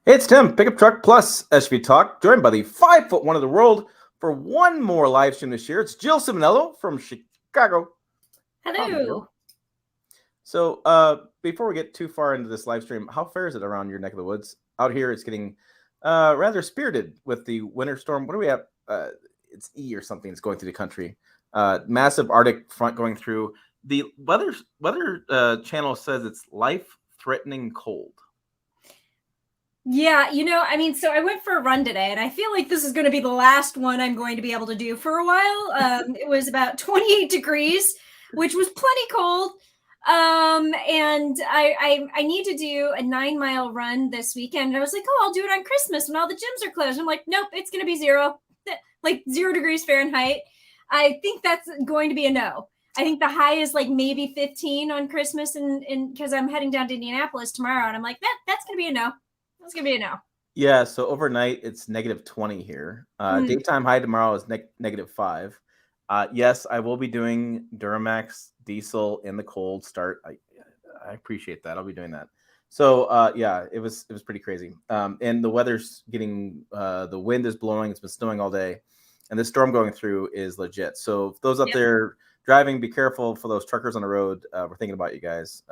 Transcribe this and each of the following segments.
Hey, it's Tim, Pickup Truck Plus SUV Talk, joined by the 5'1" of the world for one more live stream this year. It's Jill Simonello from Chicago. Howdy, Jill. Hello. Before we get too far into this live stream, how fair is it around your neck of the woods? Out here, it's getting rather spirited with the winter storm. What do we have? It's E or something. It's going through the country. Massive Arctic front going through. The weather channel says it's life-threatening cold. Yeah, so I went for a run today, and I feel like this is going to be the last one I'm going to be able to do for a while. It was about 28 degrees, which was plenty cold. And I need to do a 9-mile run this weekend. And I was like, oh, I'll do it on Christmas when all the gyms are closed. I'm like, nope, it's going to be zero, like 0 degrees Fahrenheit. I think that's going to be a no. I think the high is like maybe 15 on Christmas, and because I'm heading down to Indianapolis tomorrow, and I'm like, that's going to be a no. That's going to be a no. Yeah, so overnight it's -20 here. Daytime high tomorrow is -5. Yes, I will be doing Duramax diesel in the cold start. I appreciate that. I'll be doing that. So yeah, it was pretty crazy. And the weather's getting the wind is blowing. It's been snowing all day, and the storm going through is legit. So those up there driving, be careful. For those truckers on the road, we're thinking about you guys.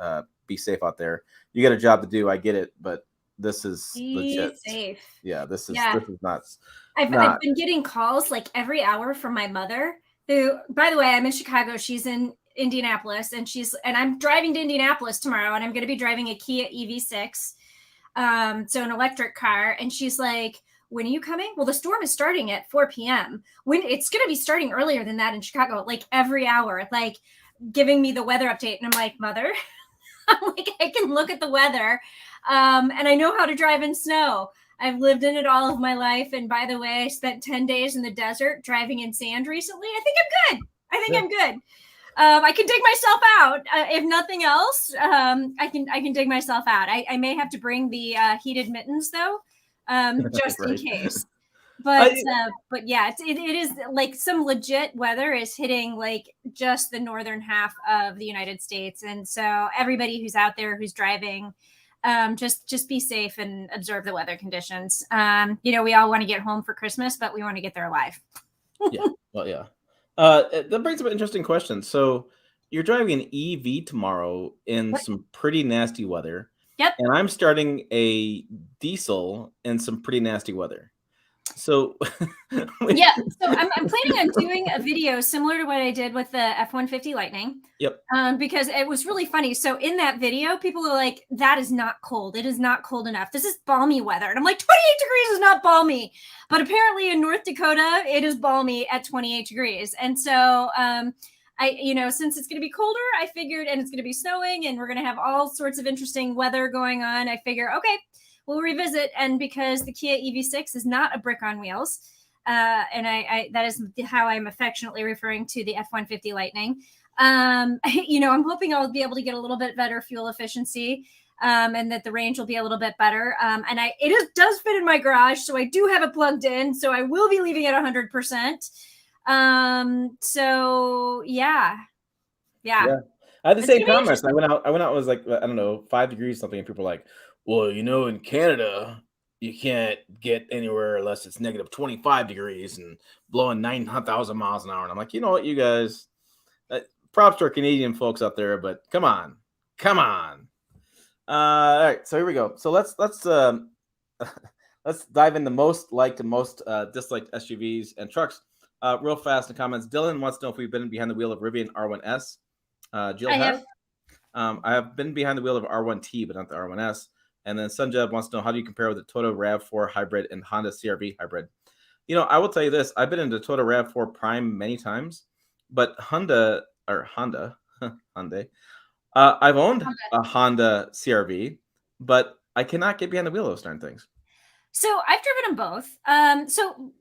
Be safe out there. You got a job to do. I get it, but this is legit. Safe. Yeah, this is nuts. I've been getting calls like every hour from my mother, who, by the way, I'm in Chicago. She's in Indianapolis, and I'm driving to Indianapolis tomorrow, and I'm going to be driving a Kia EV6, so an electric car. And she's like, when are you coming? Well, the storm is starting at 4 p.m. When it's going to be starting earlier than that in Chicago, like every hour, like giving me the weather update. And I'm like, mother, I'm like, I can look at the weather. And I know how to drive in snow. I've lived in it all of my life. And by the way, I spent 10 days in the desert driving in sand recently. I think I'm good. I'm good. I can dig myself out. If nothing else, I can dig myself out. I may have to bring the heated mittens though, just in case. But yeah, it is like some legit weather is hitting like just the northern half of the United States. And so everybody who's out there who's driving, just be safe and observe the weather conditions. We all want to get home for Christmas, but we want to get there alive. Yeah. Well, yeah. That brings up an interesting question. So you're driving an EV tomorrow in some pretty nasty weather. Yep. And I'm starting a diesel in some pretty nasty weather. So yeah, so I'm planning on doing a video similar to what I did with the F-150 Lightning. Yep. Because it was really funny. So in that video, people are like, that is not cold. It is not cold enough. This is balmy weather. And I'm like, 28 degrees is not balmy. But apparently in North Dakota, it is balmy at 28 degrees. And so since it's going to be colder, I figured, and it's going to be snowing, and we're going to have all sorts of interesting weather going on, I figure, okay, we'll revisit. And because the Kia EV6 is not a brick on wheels, and I that is how I'm affectionately referring to the F-150 Lightning. I'm hoping I'll be able to get a little bit better fuel efficiency, and that the range will be a little bit better. And it does fit in my garage, so I do have it plugged in. So I will be leaving it 100%. So yeah. I had the same comments. I went out. It was like, I don't know, 5 degrees something, and people were like, well, in Canada, you can't get anywhere unless it's -25 degrees and blowing 9,000 miles an hour. And I'm like, you know what, you guys, props to our Canadian folks out there, but come on. All right, so here we go. So let's let's dive into most liked and most disliked SUVs and trucks real fast in the comments. Dylan wants to know if we've been behind the wheel of Rivian R1S. Jill, I have. I have been behind the wheel of R1T, but not the R1S. And then Sunjab wants to know, how do you compare with the Toyota RAV4 hybrid and Honda CR-V hybrid? I will tell you this. I've been into Toyota RAV4 Prime many times, but Hyundai, I've owned a Honda CR-V, but I cannot get behind the wheel of those darn things. So I've driven them both. So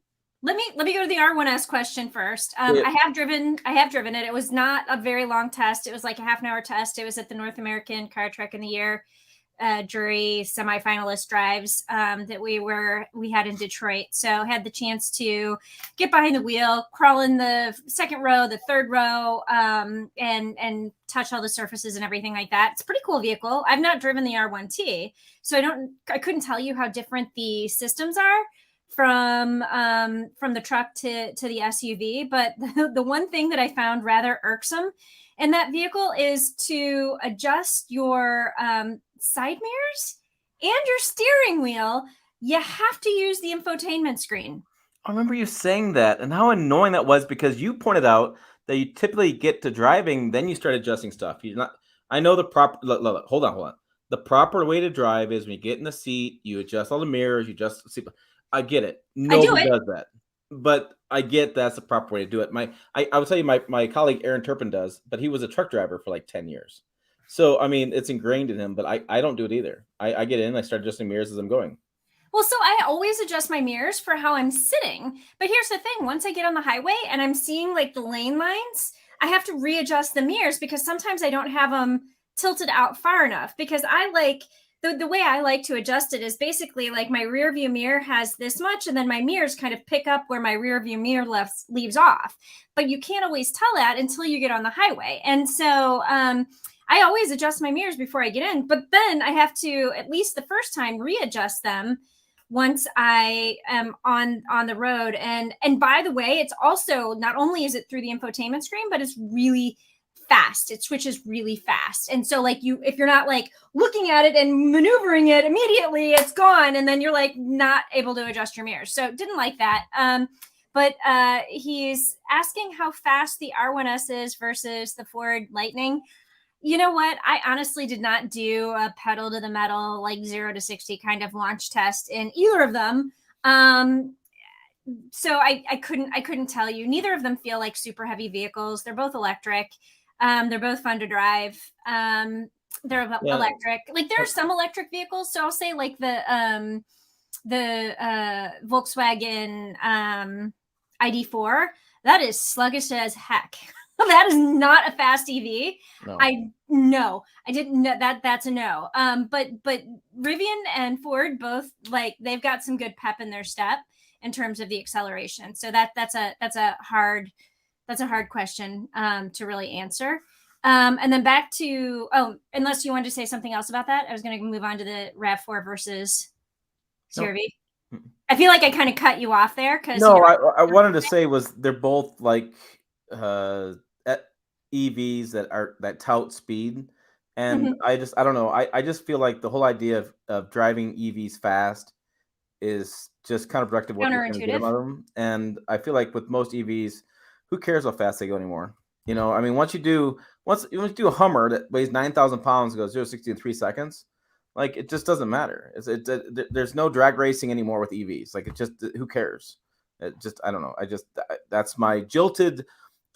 let me go to the R1S question first. I have driven it. It was not a very long test. It was like a half an hour test. It was at the North American Car Truck in the Year jury semifinalist drives that we had in Detroit. So had the chance to get behind the wheel, crawl in the second row, the third row, and touch all the surfaces and everything like that. It's a pretty cool vehicle. I've not driven the R1T, so I couldn't tell you how different the systems are from the truck to the SUV. But the one thing that I found rather irksome in that vehicle is to adjust your side mirrors and your steering wheel. You have to use the infotainment screen. I remember you saying that and how annoying that was because you pointed out that you typically get to driving, then you start adjusting stuff. You're not. I know the proper. Look, hold on. The proper way to drive is when you get in the seat, you adjust all the mirrors, you adjust the seat. I get it. Nobody does that, but I get that's the proper way to do it. I would tell you my colleague Aaron Turpin does, but he was a truck driver for like 10 years. So I mean, it's ingrained in him. But I don't do it either. I get in, I start adjusting mirrors as I'm going. Well, so I always adjust my mirrors for how I'm sitting. But here's the thing, once I get on the highway and I'm seeing like the lane lines, I have to readjust the mirrors because sometimes I don't have them tilted out far enough, because I like the way I like to adjust it is basically like my rear view mirror has this much, and then my mirrors kind of pick up where my rear view mirror leaves off. But you can't always tell that until you get on the highway. And so I always adjust my mirrors before I get in, but then I have to, at least the first time, readjust them once I am on the road. And by the way, it's also, not only is it through the infotainment screen, but it's really fast. It switches really fast. And so like if you're not like looking at it and maneuvering it immediately, it's gone. And then you're like not able to adjust your mirrors. So didn't like that. But he's asking how fast the R1S is versus the Ford Lightning. You know what? I honestly did not do a pedal to the metal, like 0 to 60 kind of launch test in either of them. So I couldn't tell you. Neither of them feel like super heavy vehicles. They're both electric. They're both fun to drive. They're electric. Like there are some electric vehicles. So I'll say like the Volkswagen ID4, that is sluggish as heck. That is not a fast EV. No. I didn't know that. That's a no. But Rivian and Ford both, like, they've got some good pep in their step in terms of the acceleration. So that's a hard question to really answer. And then back to, unless you wanted to say something else about that, I was going to move on to the RAV4 versus CRV. Nope. I feel like I kind of cut you off there because I wanted to say was they're both like EVs that tout speed, and I don't know. I just feel like the whole idea of driving EVs fast is just kind of directed what you're going to get out of them. And I feel like with most EVs, who cares how fast they go anymore? You know, I mean, once you do a Hummer that weighs 9,000 pounds, goes 0 to 60 in 3 seconds, like it just doesn't matter. There's no drag racing anymore with EVs. Like it just, who cares? It just, I don't know. That's my jilted.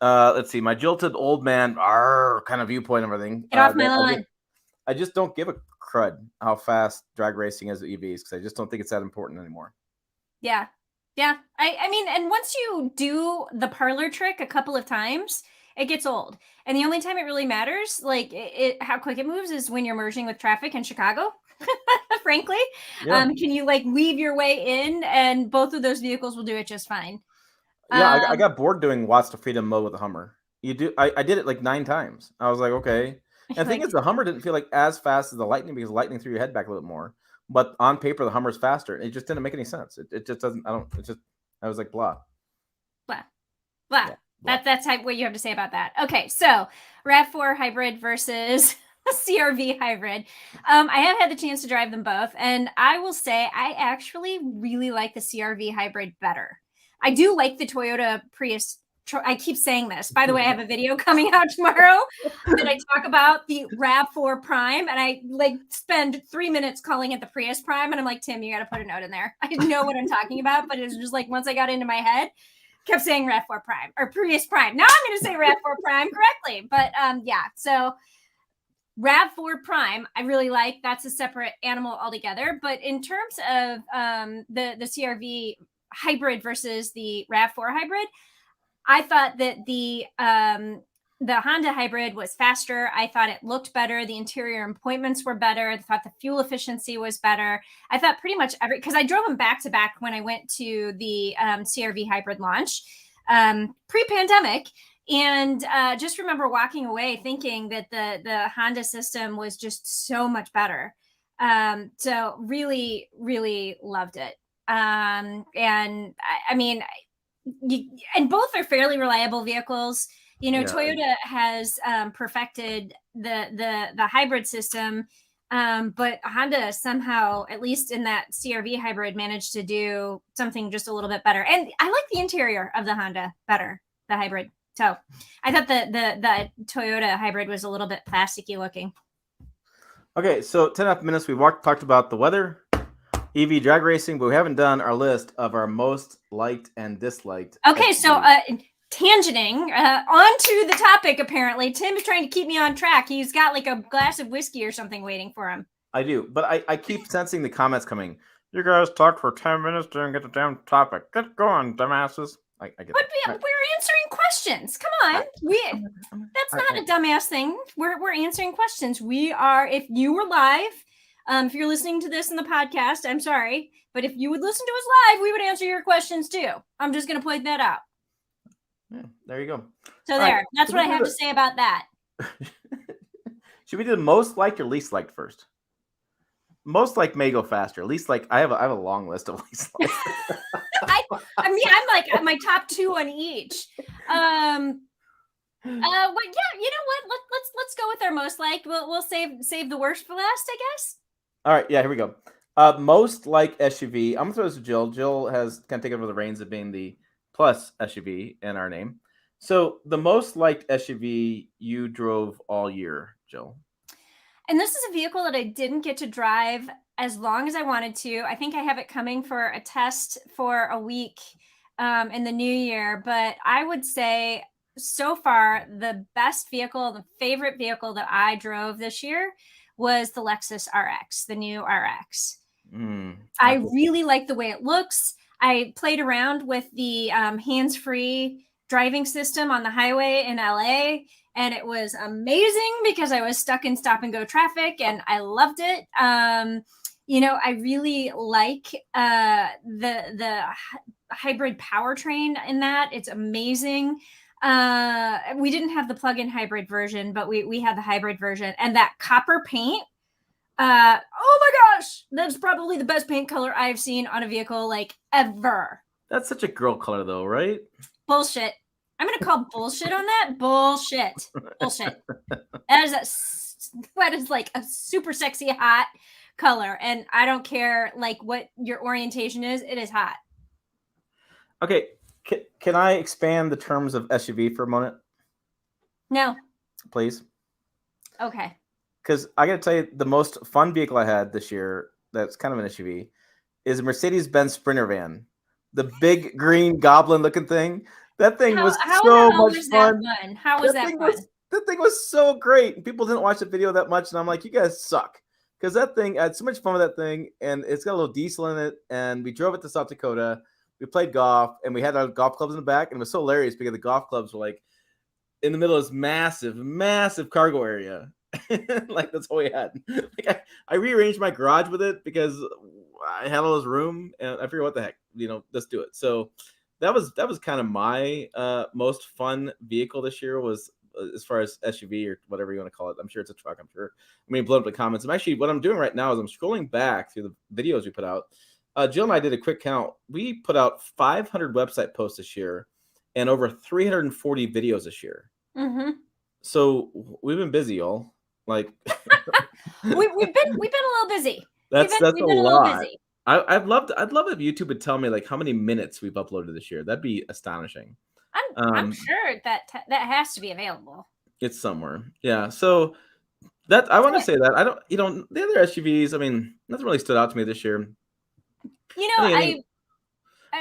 Let's see, my jilted old man kind of viewpoint of everything. Get off my lawn. I just don't give a crud how fast drag racing is with EVs because I just don't think it's that important anymore. Yeah. I mean, and once you do the parlor trick a couple of times, it gets old. And the only time it really matters, like how quick it moves, is when you're merging with traffic in Chicago. Frankly, can you like weave your way in, and both of those vehicles will do it just fine. Yeah, I got bored doing Watts to Freedom mode with the Hummer. I did it like 9 times. I was like, okay. And the thing is, the Hummer didn't feel like as fast as the Lightning because the Lightning threw your head back a little bit more. But on paper, the Hummer's faster. It just didn't make any sense. It just doesn't. I was like, blah. Blah. Yeah, blah. That's what you have to say about that. Okay, so RAV4 hybrid versus CRV hybrid. I have had the chance to drive them both, and I will say I actually really like the CRV hybrid better. I do like the Toyota Prius. I keep saying this. By the way, I have a video coming out tomorrow that I talk about the RAV4 Prime, and I like spend 3 minutes calling it the Prius Prime, and I'm like, Tim, you got to put a note in there. I didn't know what I'm talking about, but it was just like once I got into my head, kept saying RAV4 Prime or Prius Prime. Now I'm going to say RAV4 Prime correctly, but yeah. So RAV4 Prime, I really like. That's a separate animal altogether. But in terms of the CRV hybrid versus the RAV4 hybrid, I thought that the the Honda hybrid was faster. I thought it looked better. The interior appointments were better. I thought the fuel efficiency was better. I thought pretty much because I drove them back to back when I went to the CRV hybrid launch pre-pandemic. And just remember walking away thinking that the Honda system was just so much better. So really, really loved it. And I mean, and both are fairly reliable vehicles. You know, Toyota has perfected the hybrid system, but Honda somehow, at least in that CRV hybrid, managed to do something just a little bit better. And I like the interior of the Honda better, the hybrid. So I thought the Toyota hybrid was a little bit plasticky looking. Okay, so 10.5 minutes. We've talked about the weather, EV drag racing, but we haven't done our list of our most liked and disliked. Okay, so tangenting onto the topic, apparently. Tim is trying to keep me on track. He's got like a glass of whiskey or something waiting for him. I do, but I keep sensing the comments coming. You guys talked for 10 minutes, didn't get the damn topic. Get going, dumbasses. I get but we're answering questions. Come on. That's not a dumbass thing. We're answering questions. We are, if you were live, if you're listening to this in the podcast, I'm sorry. But if you would listen to us live, we would answer your questions too. I'm just going to point that out. Yeah, there you go. So there. That's what I have to say about that. Should we do the most liked or least liked first? Most liked may go faster. Least liked, I have a long list of least liked. I mean, I'm like at my top 2 on each. Well, yeah, you know what? Let's go with our most liked. We'll save the worst for last, I guess. All right, yeah, here we go. Most liked SUV. I'm gonna throw this to Jill. Jill has kind of taken over the reins of being the plus SUV in our name. So the most liked SUV you drove all year, Jill. And this is a vehicle that I didn't get to drive as long as I wanted to. I think I have it coming for a test for a week in the new year. But I would say so far, the best vehicle, the favorite vehicle that I drove this year was the Lexus RX, the new RX. I really like the way it looks. I played around with the hands-free driving system on the highway in LA, and it was amazing because I was stuck in stop and go traffic and I loved it. You know, I really like the hybrid powertrain in that. It's amazing. We didn't have the plug-in hybrid version, but we had the hybrid version, and that copper paint. Oh my gosh, that's probably the best paint color I've seen on a vehicle like ever. That's such a girl color though, right? Bullshit. I'm going to call bullshit on that. Bullshit. That is like a super sexy hot color. And I don't care like what your orientation is. It is hot. Okay. Can I expand the terms of SUV for a moment? No. Please. Okay. Because I got to tell you, the most fun vehicle I had this year that's kind of an SUV is a Mercedes-Benz Sprinter van. The big green goblin looking thing. That thing was so much fun. How was that fun? That thing was so great. People didn't watch the video that much, and I'm like, you guys suck. Because that thing, I had so much fun with that thing, and it's got a little diesel in it, and we drove it to South Dakota. We played golf, and we had our golf clubs in the back, and it was so hilarious because the golf clubs were like in the middle of this massive, massive cargo area. Like that's all we had. Like I rearranged my garage with it because I had all this room, and I figured, what the heck, let's do it. So that was kind of my most fun vehicle this year, was as far as SUV or whatever you want to call it. I'm sure it's a truck. I'm sure. I mean, blow up the comments. What I'm doing right now is I'm scrolling back through the videos we put out. Jill and I did a quick count. We put out 500 website posts this year and over 340 videos this year. Mm-hmm. So we've been busy, y'all. Like we've been a little busy. That's a lot. Busy. I'd love if YouTube would tell me like how many minutes we've uploaded this year. That'd be astonishing. I'm sure that has to be available. It's somewhere. Yeah. So that I want to say that I don't. The other SUVs. I mean, nothing really stood out to me this year. I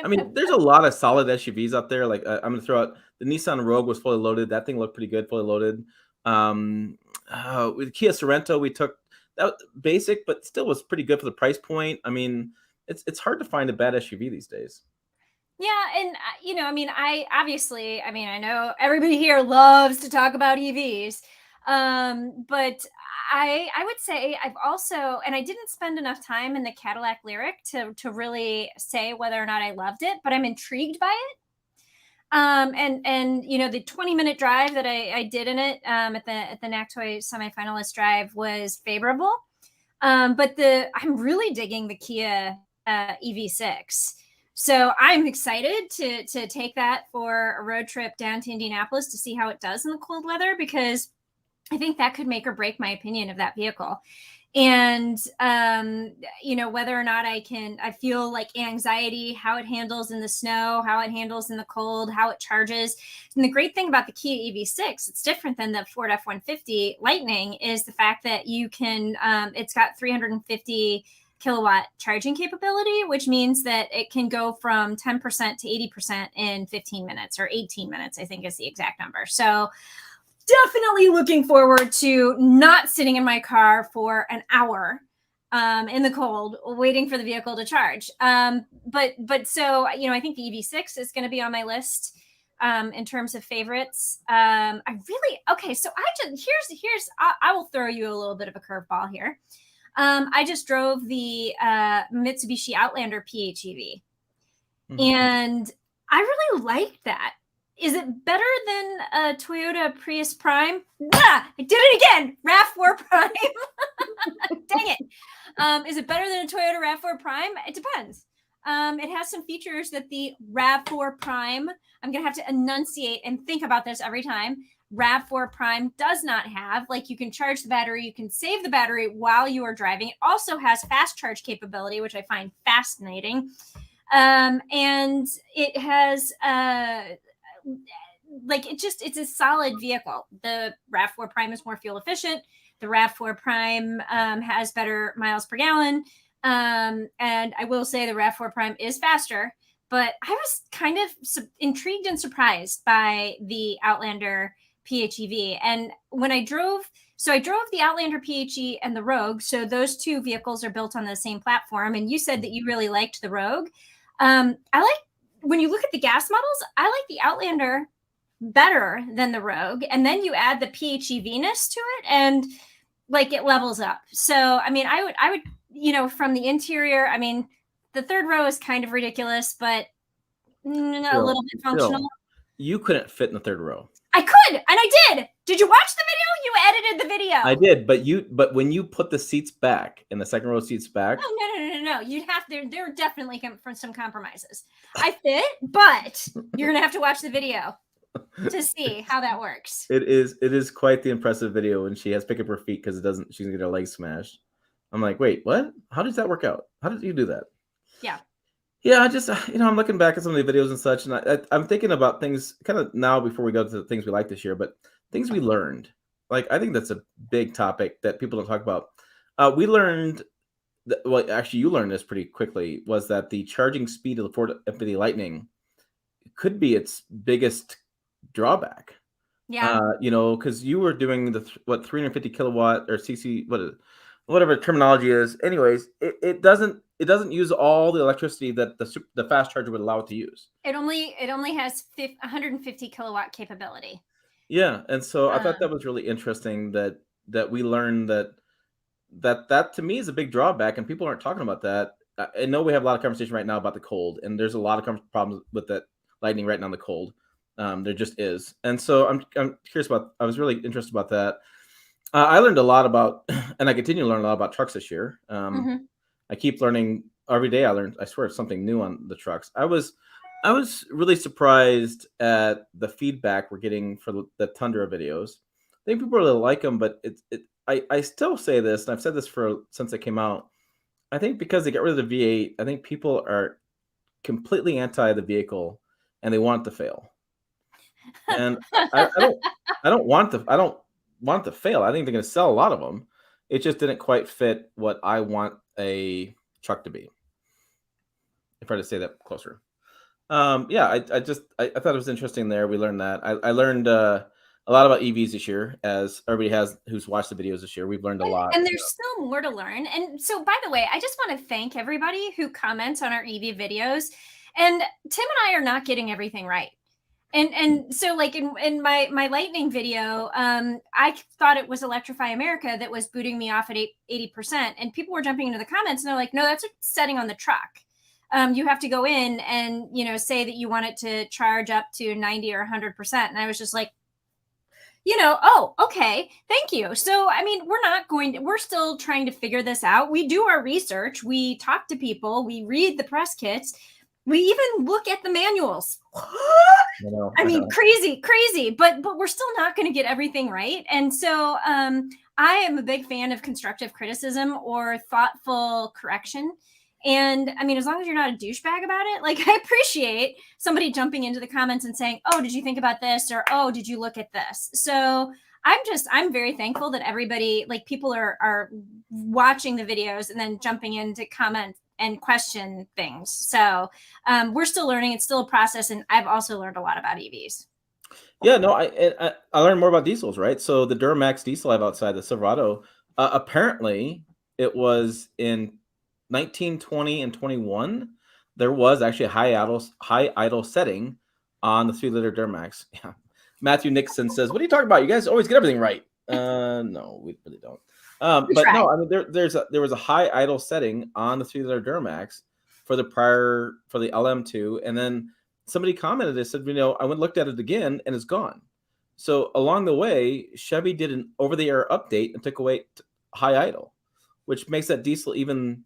mean, there's a lot of solid SUVs out there. Like I'm going to throw out the Nissan Rogue was fully loaded. That thing looked pretty good, fully loaded. With Kia Sorento, we took that basic, but still was pretty good for the price point. I mean, it's hard to find a bad SUV these days. Yeah, and I mean, I know everybody here loves to talk about EVs, but I would say I've also, and I didn't spend enough time in the Cadillac Lyric to really say whether or not I loved it, but I'm intrigued by it. And the 20-minute drive that I did in it at the NACTOY semifinalist drive was favorable. But I'm really digging the Kia EV6. So I'm excited to take that for a road trip down to Indianapolis to see how it does in the cold weather, because I think that could make or break my opinion of that vehicle. And whether or not I feel like anxiety, how it handles in the snow, how it handles in the cold, how it charges. And the great thing about the Kia EV6, it's different than the Ford F-150 Lightning, is the fact that you can it's got 350 kilowatt charging capability, which means that it can go from 10% to 80% in 15 minutes, or 18 minutes, I think is the exact number. So definitely looking forward to not sitting in my car for an hour in the cold waiting for the vehicle to charge. But so I think the EV6 is going to be on my list in terms of favorites. I really okay. So here's I will throw you a little bit of a curveball here. I just drove the Mitsubishi Outlander PHEV, and I really liked that. Is it better than a Toyota Prius Prime? I did it again. RAV4 Prime. Dang it. Is it better than a Toyota RAV4 Prime? It depends. It has some features that the RAV4 Prime, I'm going to have to enunciate and think about this every time, RAV4 Prime does not have. Like, you can charge the battery, you can save the battery while you are driving. It also has fast charge capability, which I find fascinating. And it has it's a solid vehicle. The RAV4 Prime is more fuel efficient. The RAV4 Prime has better miles per gallon. And I will say the RAV4 Prime is faster, but I was kind of intrigued and surprised by the Outlander PHEV. And when I drove the Outlander PHE and the Rogue. So those two vehicles are built on the same platform. And you said that you really liked the Rogue. When you look at the gas models, I like the Outlander better than the Rogue. And then you add the PHEV-ness to it, and like, it levels up. So, I mean, I would, from the interior, I mean, the third row is kind of ridiculous, but a little bit functional. You couldn't fit in the third row. I could, and I did. Did you watch the video? You edited the video. I did, but when you put the seats back, in the second row seats back. Oh, no. You'd have there are definitely some compromises. I fit, but you're gonna have to watch the video to see how that works. It is quite the impressive video when she has to pick up her feet because she's gonna get her legs smashed. I'm like, wait, what? How does that work out? How did you do that? Yeah, I just, I'm looking back at some of the videos and such, and I'm thinking about things kind of now before we go to the things we like this year, but things we learned. Like, I think that's a big topic that people don't talk about. We learned, actually, you learned this pretty quickly, was that the charging speed of the Ford F-150 Lightning could be its biggest drawback. Yeah. Because you were doing 350 kilowatt or CC, whatever terminology is. Anyways, it doesn't use all the electricity that the fast charger would allow it to use. It only has 150 kilowatt capability. Yeah, and so I thought that was really interesting that we learned that to me is a big drawback, and people aren't talking about that. I know we have a lot of conversation right now about the cold, and there's a lot of problems with that Lightning right now in the cold. There just is, and so I'm curious about. I was really interested about that. I learned a lot about, and I continue to learn a lot about trucks this year. I keep learning every day. I swear, something new on the trucks. I was really surprised at the feedback we're getting for the Tundra videos. I think people really like them, but I still say this, and I've said this since it came out. I think because they got rid of the V8, I think people are completely anti the vehicle, and they want it to fail. And I don't want it to fail. I think they're going to sell a lot of them. It just didn't quite fit what I want a truck to be. If I had to say that closer. I thought it was interesting there. We learned that. I learned a lot about EVs this year, as everybody has who's watched the videos this year. We've learned a lot. And there's still more to learn. And so, by the way, I just want to thank everybody who comments on our EV videos And Tim and I are not getting everything right. And so like in my lightning video, I thought it was Electrify America that was booting me off at 80%, and people were jumping into the comments and they're like, no, that's a setting on the truck. You have to go in and, you know, say that you want it to charge up to 90 or 100%. And I was just like, you know, oh, okay, thank you. So, I mean, we're still trying to figure this out. We do our research, we talk to people, we read the press kits, we even look at the manuals. I mean, crazy, but we're still not going to get everything right. And so I am a big fan of constructive criticism or thoughtful correction. And I mean, as long as you're not a douchebag about it, like I appreciate somebody jumping into the comments and saying, oh, did you think about this? Or, oh, did you look at this? So I'm very thankful that everybody, like people are watching the videos and then jumping in to comment and question things. So we're still learning. It's still a process. And I've also learned a lot about EVs. Yeah, no, I learned more about diesels, right? So the Duramax diesel I have outside, the Silverado, apparently it was in 19, 20, and 21. There was actually a high idle setting on the 3-liter Duramax. Yeah. Matthew Nixon says, "What are you talking about? You guys always get everything right." No, we really don't. But no, I mean there was a high idle setting on the 3-liter Duramax for the LM2, and then somebody commented, they said, you know, I went and looked at it again and it's gone. So along the way, Chevy did an over-the-air update and took away high idle, which makes that diesel even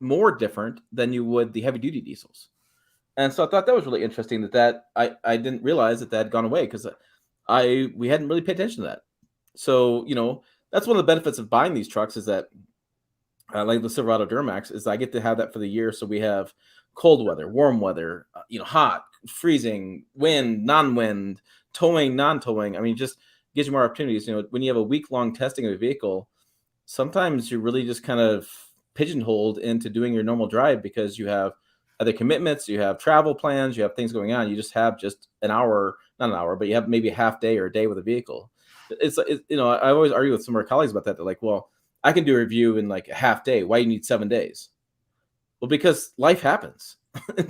more different than you would the heavy-duty diesels. And so I thought that was really interesting that I didn't realize that had gone away because we hadn't really paid attention to that. So, you know, that's one of the benefits of buying these trucks is that like the Silverado Duramax is I get to have that for the year. So we have cold weather, warm weather, you know, hot, freezing, wind, non-wind, towing, non-towing. I mean, just gives you more opportunities. You know, when you have a week-long testing of a vehicle, sometimes you're really just kind of pigeonholed into doing your normal drive because you have other commitments, you have travel plans, you have things going on. You just have just an hour, not an hour, but you have maybe a half day or a day with a vehicle. It's you know, I always argue with some of our colleagues about that. They're like, well, I can do a review in like a half day. Why do you need 7 days? Well, because life happens.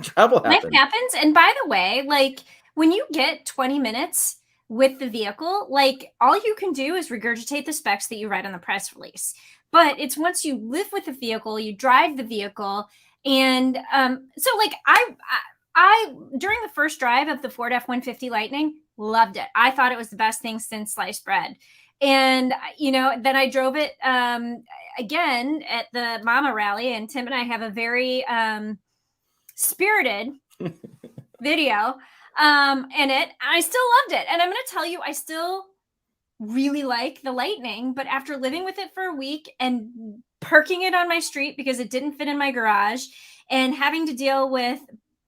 Travel happens. Life happens. And by the way, like when you get 20 minutes with the vehicle, like all you can do is regurgitate the specs that you read on the press release. But it's once you live with the vehicle, you drive the vehicle. And so like I during the first drive of the Ford F-150 Lightning, loved it. I thought it was the best thing since sliced bread. And, you know, then I drove it again at the Mama Rally, and Tim and I have a very spirited video in it. I still loved it. And I'm going to tell you, I still really like the Lightning, but after living with it for a week and parking it on my street because it didn't fit in my garage and having to deal with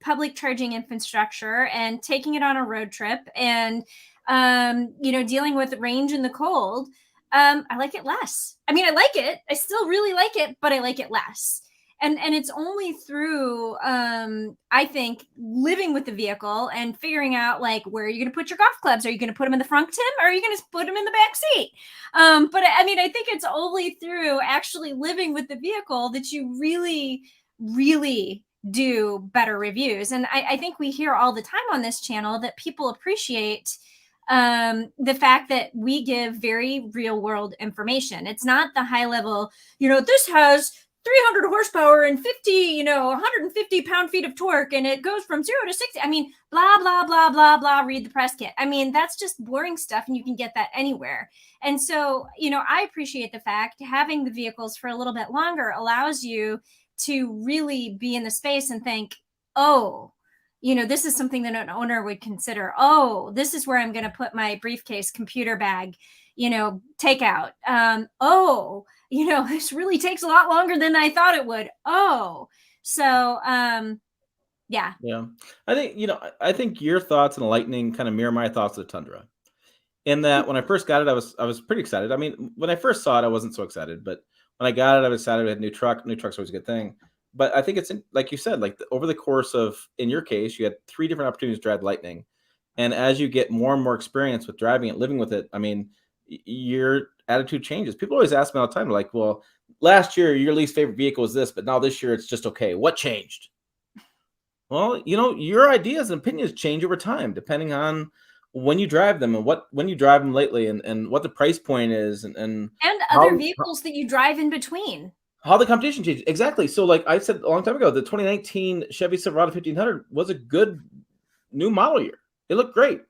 public charging infrastructure and taking it on a road trip and you know, dealing with range in the cold, I like it less. I mean, I like it. I still really like it, but I like it less. And it's only through, I think, living with the vehicle and figuring out like where are you going to put your golf clubs? Are you going to put them in the front, Tim, or are you going to put them in the back seat? But I mean, I think it's only through actually living with the vehicle that you really, really do better reviews. And I think we hear all the time on this channel that people appreciate the fact that we give very real world information. It's not the high level, you know, this has 300 horsepower and 50, you know, 150 pound-feet of torque, and it goes from 0 to 60. I mean, blah, blah, blah, blah, blah, read the press kit. I mean, that's just boring stuff, and you can get that anywhere. And so, you know, I appreciate the fact having the vehicles for a little bit longer allows you to really be in the space and think, oh, you know, this is something that an owner would consider. Oh, this is where I'm going to put my briefcase, computer bag, you know, takeout. Oh, you know, this really takes a lot longer than I thought it would. Oh, so, yeah. Yeah. I think, you know, I think your thoughts on the Lightning kind of mirror my thoughts of the Tundra. In that when I first got it, I was pretty excited. I mean, when I first saw it, I wasn't so excited, but when I got it, I was excited. We had a new truck. New truck's always a good thing. But I think it's like you said, like over the course of, in your case, you had 3 different opportunities to drive Lightning. And as you get more and more experience with driving it, living with it, I mean, your attitude changes. People always ask me all the time, like, well, last year your least favorite vehicle was this, but now this year it's just okay. What changed? Well, your ideas and opinions change over time depending on when you drive them and when you drive them lately and what the price point is and And other how vehicles that you drive in between. how the competition changes. Exactly. So like I said a long time ago, the 2019 Chevy Silverado 1500 was a good new model year. It looked great.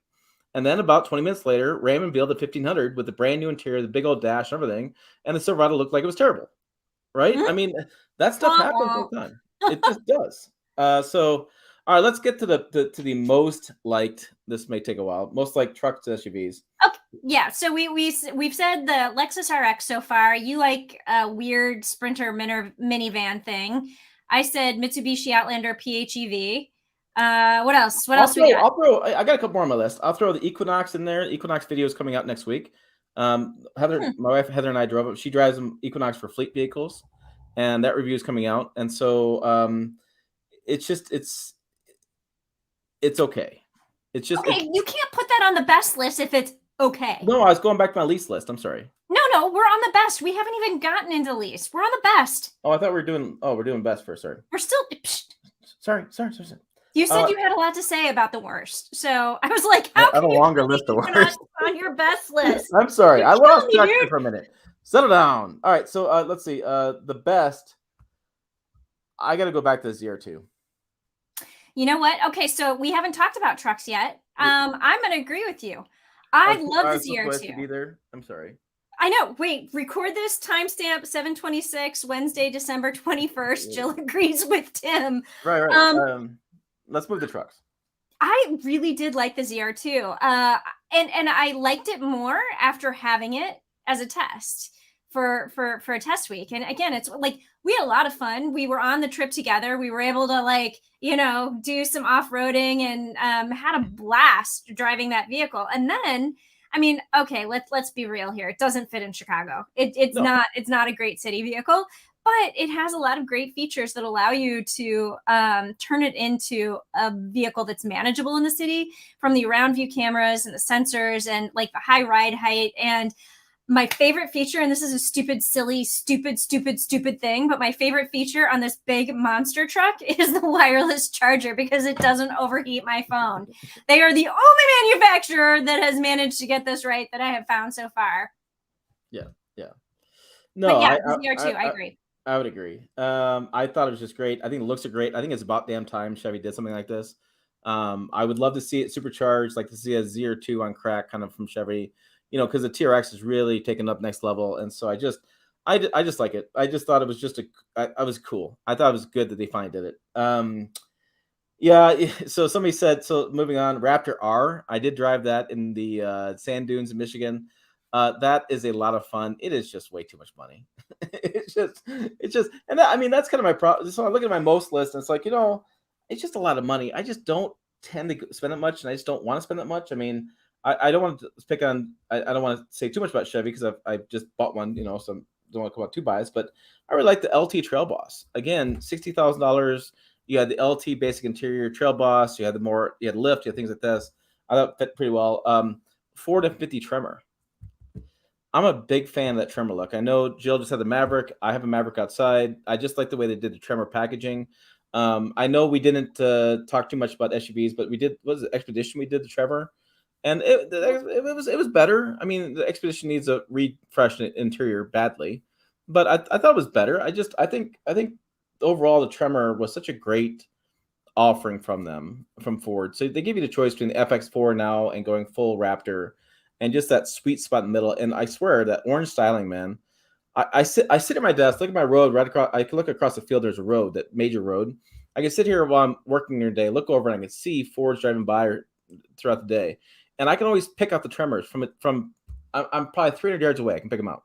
And then about 20 minutes later, Ram unveiled the 1500 with the brand new interior, the big old dash and everything, and the Silverado looked like it was terrible. Right? I Mhm. mean, that stuff Wah, happens all wah. the time. It just does. So, all right, let's get to the most liked. This may take a while. Most liked trucks and SUVs. Okay, yeah. So we've said the Lexus RX so far. You like a weird Sprinter minivan thing. I said Mitsubishi Outlander PHEV. What else? What else we got? I got a couple more on my list. I'll throw the Equinox in there. The Equinox video is coming out next week. Hmm. My wife Heather and I drove it. She drives them Equinox for fleet vehicles, and that review is coming out. And so it's just it's okay. It's just Okay, you can't put that on the best list if it's okay. no. I was going back to my lease list. I'm sorry. No, we're on the best. We haven't even gotten into least. We're on the best. Oh, I thought we were doing. Oh, we're doing best first. Sorry. We're still. Psh, Sorry. you said you had a lot to say about the worst, so I was like, I "How have can a you longer put list of Equinox words. on your best list?" I'm sorry. You're I lost killing me, track dude. for a minute. Settle down. All right. So let's see. The best. I got to go back to the ZR2. You know what? Okay, so we haven't talked about trucks yet. I'm going to agree with you. I love the Supposed to ZR2. be there. I'm sorry. I know. Wait, record this timestamp 7/26, Wednesday, December 21st. Jill agrees with Tim. Right. Let's move the trucks. I really did like the ZR2. And I liked it more after having it as a test for a test week. And again, it's like we had a lot of fun. We were on the trip together. We were able to do some off-roading and had a blast driving that vehicle. And then I mean, okay, let's be real here. It doesn't fit in Chicago. It's No. not a great city vehicle, but it has a lot of great features that allow you to turn it into a vehicle that's manageable in the city, from the around view cameras and the sensors and like the high ride height. And my favorite feature, and this is a stupid thing, but my favorite feature on this big monster truck is the wireless charger because it doesn't overheat my phone. They are the only manufacturer that has managed to get this right that I have found so far. Yeah. But No, yeah, the ZR2, I agree. I would agree. I thought it was just great. I think the looks are great. I think it's about damn time Chevy did something like this. I would love to see it supercharged, like to see a ZR2 on crack, kind of from Chevy. Because the TRX is really taken up next level, and so I just like it. I just thought it was I was cool. I thought it was good that they finally did it. Yeah. So somebody said. So moving on, Raptor R. I did drive that in the sand dunes in Michigan. That is a lot of fun. It is just way too much money. it's just, and I mean that's kind of my problem. So I look at my most list, and it's like it's just a lot of money. I just don't tend to spend that much, and I just don't want to spend that much. I mean, I don't want to pick on. I don't want to say too much about Chevy because I just bought one, so I don't want to come out too biased. But I really like the LT Trail Boss. Again, $60,000. You had the LT basic interior Trail Boss. You had lift. You had things like this. I thought it fit pretty well. 450 Tremor. I'm a big fan of that Tremor look. I know Jill just had the Maverick. I have a Maverick outside. I just like the way they did the Tremor packaging. I know we didn't talk too much about SUVs, but we did. What was it, Expedition? We did the Tremor, and it was better. I mean, the Expedition needs a refreshed interior badly, but I thought it was better. I think overall the Tremor was such a great offering from Ford. So they give you the choice between the FX4 now and going full Raptor, and just that sweet spot in the middle. And I swear that orange styling, man. I sit at my desk, look at my road right across. I can look across the field. There's a road, that major road. I can sit here while I'm working during the day, look over, and I can see Fords driving by throughout the day, and I can always pick out the Tremors from it. I'm probably 300 yards away. I can pick them out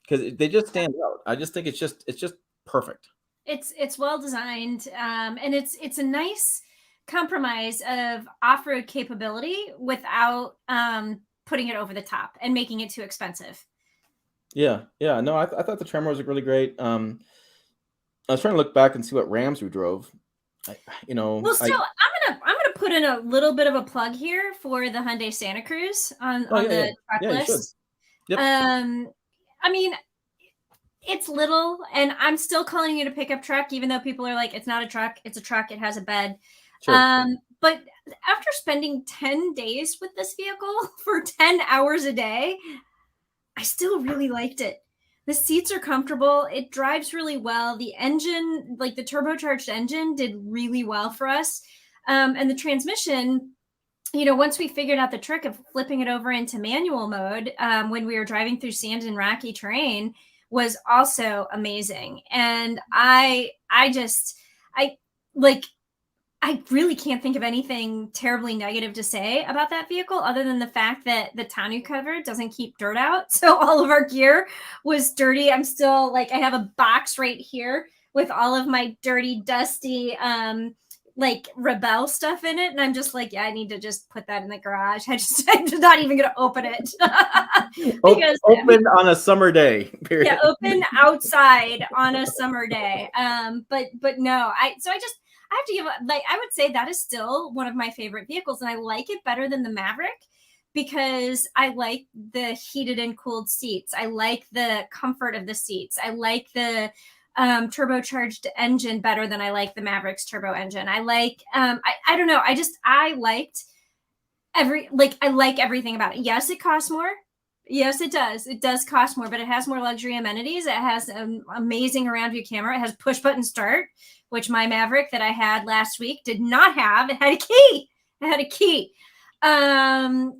because they just stand out. I just think it's just perfect. It's well designed, and it's a nice compromise of off-road capability without putting it over the top and making it too expensive. Yeah. No, I thought the Tremor was really great. I was trying to look back and see what Rams we drove. Well, still, I'm gonna put in a little bit of a plug here for the Hyundai Santa Cruz on the truck list. Yep. I mean, It's little, and I'm still calling it a pickup truck, even though people are like, it's not a truck, it's a truck, it has a bed. Sure. But after spending 10 days with this vehicle for 10 hours a day, I still really liked it. The seats are comfortable. It drives really well. The engine, like the turbocharged engine, did really well for us. And the transmission, once we figured out the trick of flipping it over into manual mode when we were driving through sand and rocky terrain, was also amazing. And I like I really can't think of anything terribly negative to say about that vehicle other than the fact that the tonneau cover doesn't keep dirt out. So all of our gear was dirty. I'm still like, I have a box right here with all of my dirty, dusty, like Rebel stuff in it. And I'm just like, yeah, I need to just put that in the garage. I'm just not even going to open it. Because open on a summer day, period. Yeah, open outside on a summer day. But no, I have to give, like, I would say that is still one of my favorite vehicles, and I like it better than the Maverick because I like the heated and cooled seats. I like the comfort of the seats. I like the turbocharged engine better than I like the Maverick's turbo engine. I like, I don't know. I liked I like everything about it. Yes, it costs more. Yes, it does. It does cost more, but it has more luxury amenities. It has an amazing around view camera. It has push button start, which my Maverick that I had last week did not have. It had a key. It had a key. So I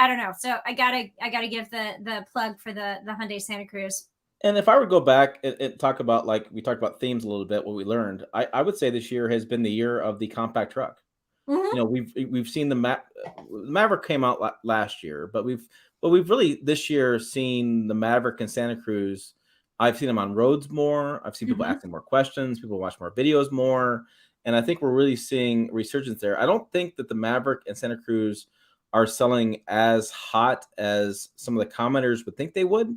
don't know. So I gotta give the plug for the Hyundai Santa Cruz. And if I were to go back and talk about, like we talked about themes a little bit, what we learned, I would say this year has been the year of the compact truck. Mm-hmm. We've seen the Maverick came out last year, but we've really this year seen the Maverick and Santa Cruz. I've seen them on roads more. I've seen people asking more questions. People watch more videos more, and I think we're really seeing resurgence there. I don't think that the Maverick and Santa Cruz are selling as hot as some of the commenters would think they would.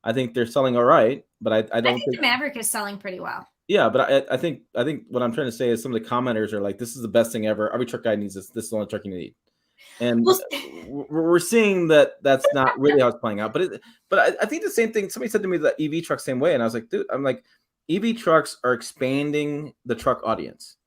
I think they're selling all right, but I don't think the Maverick is selling pretty well. Yeah, but I think what I'm trying to say is some of the commenters are like, "This is the best thing ever. Every truck guy needs this. This is the only truck you need." And we're seeing that that's not really how it's playing out. But I think the same thing. Somebody said to me that EV truck same way, and I was like, dude, I'm like, EV trucks are expanding the truck audience.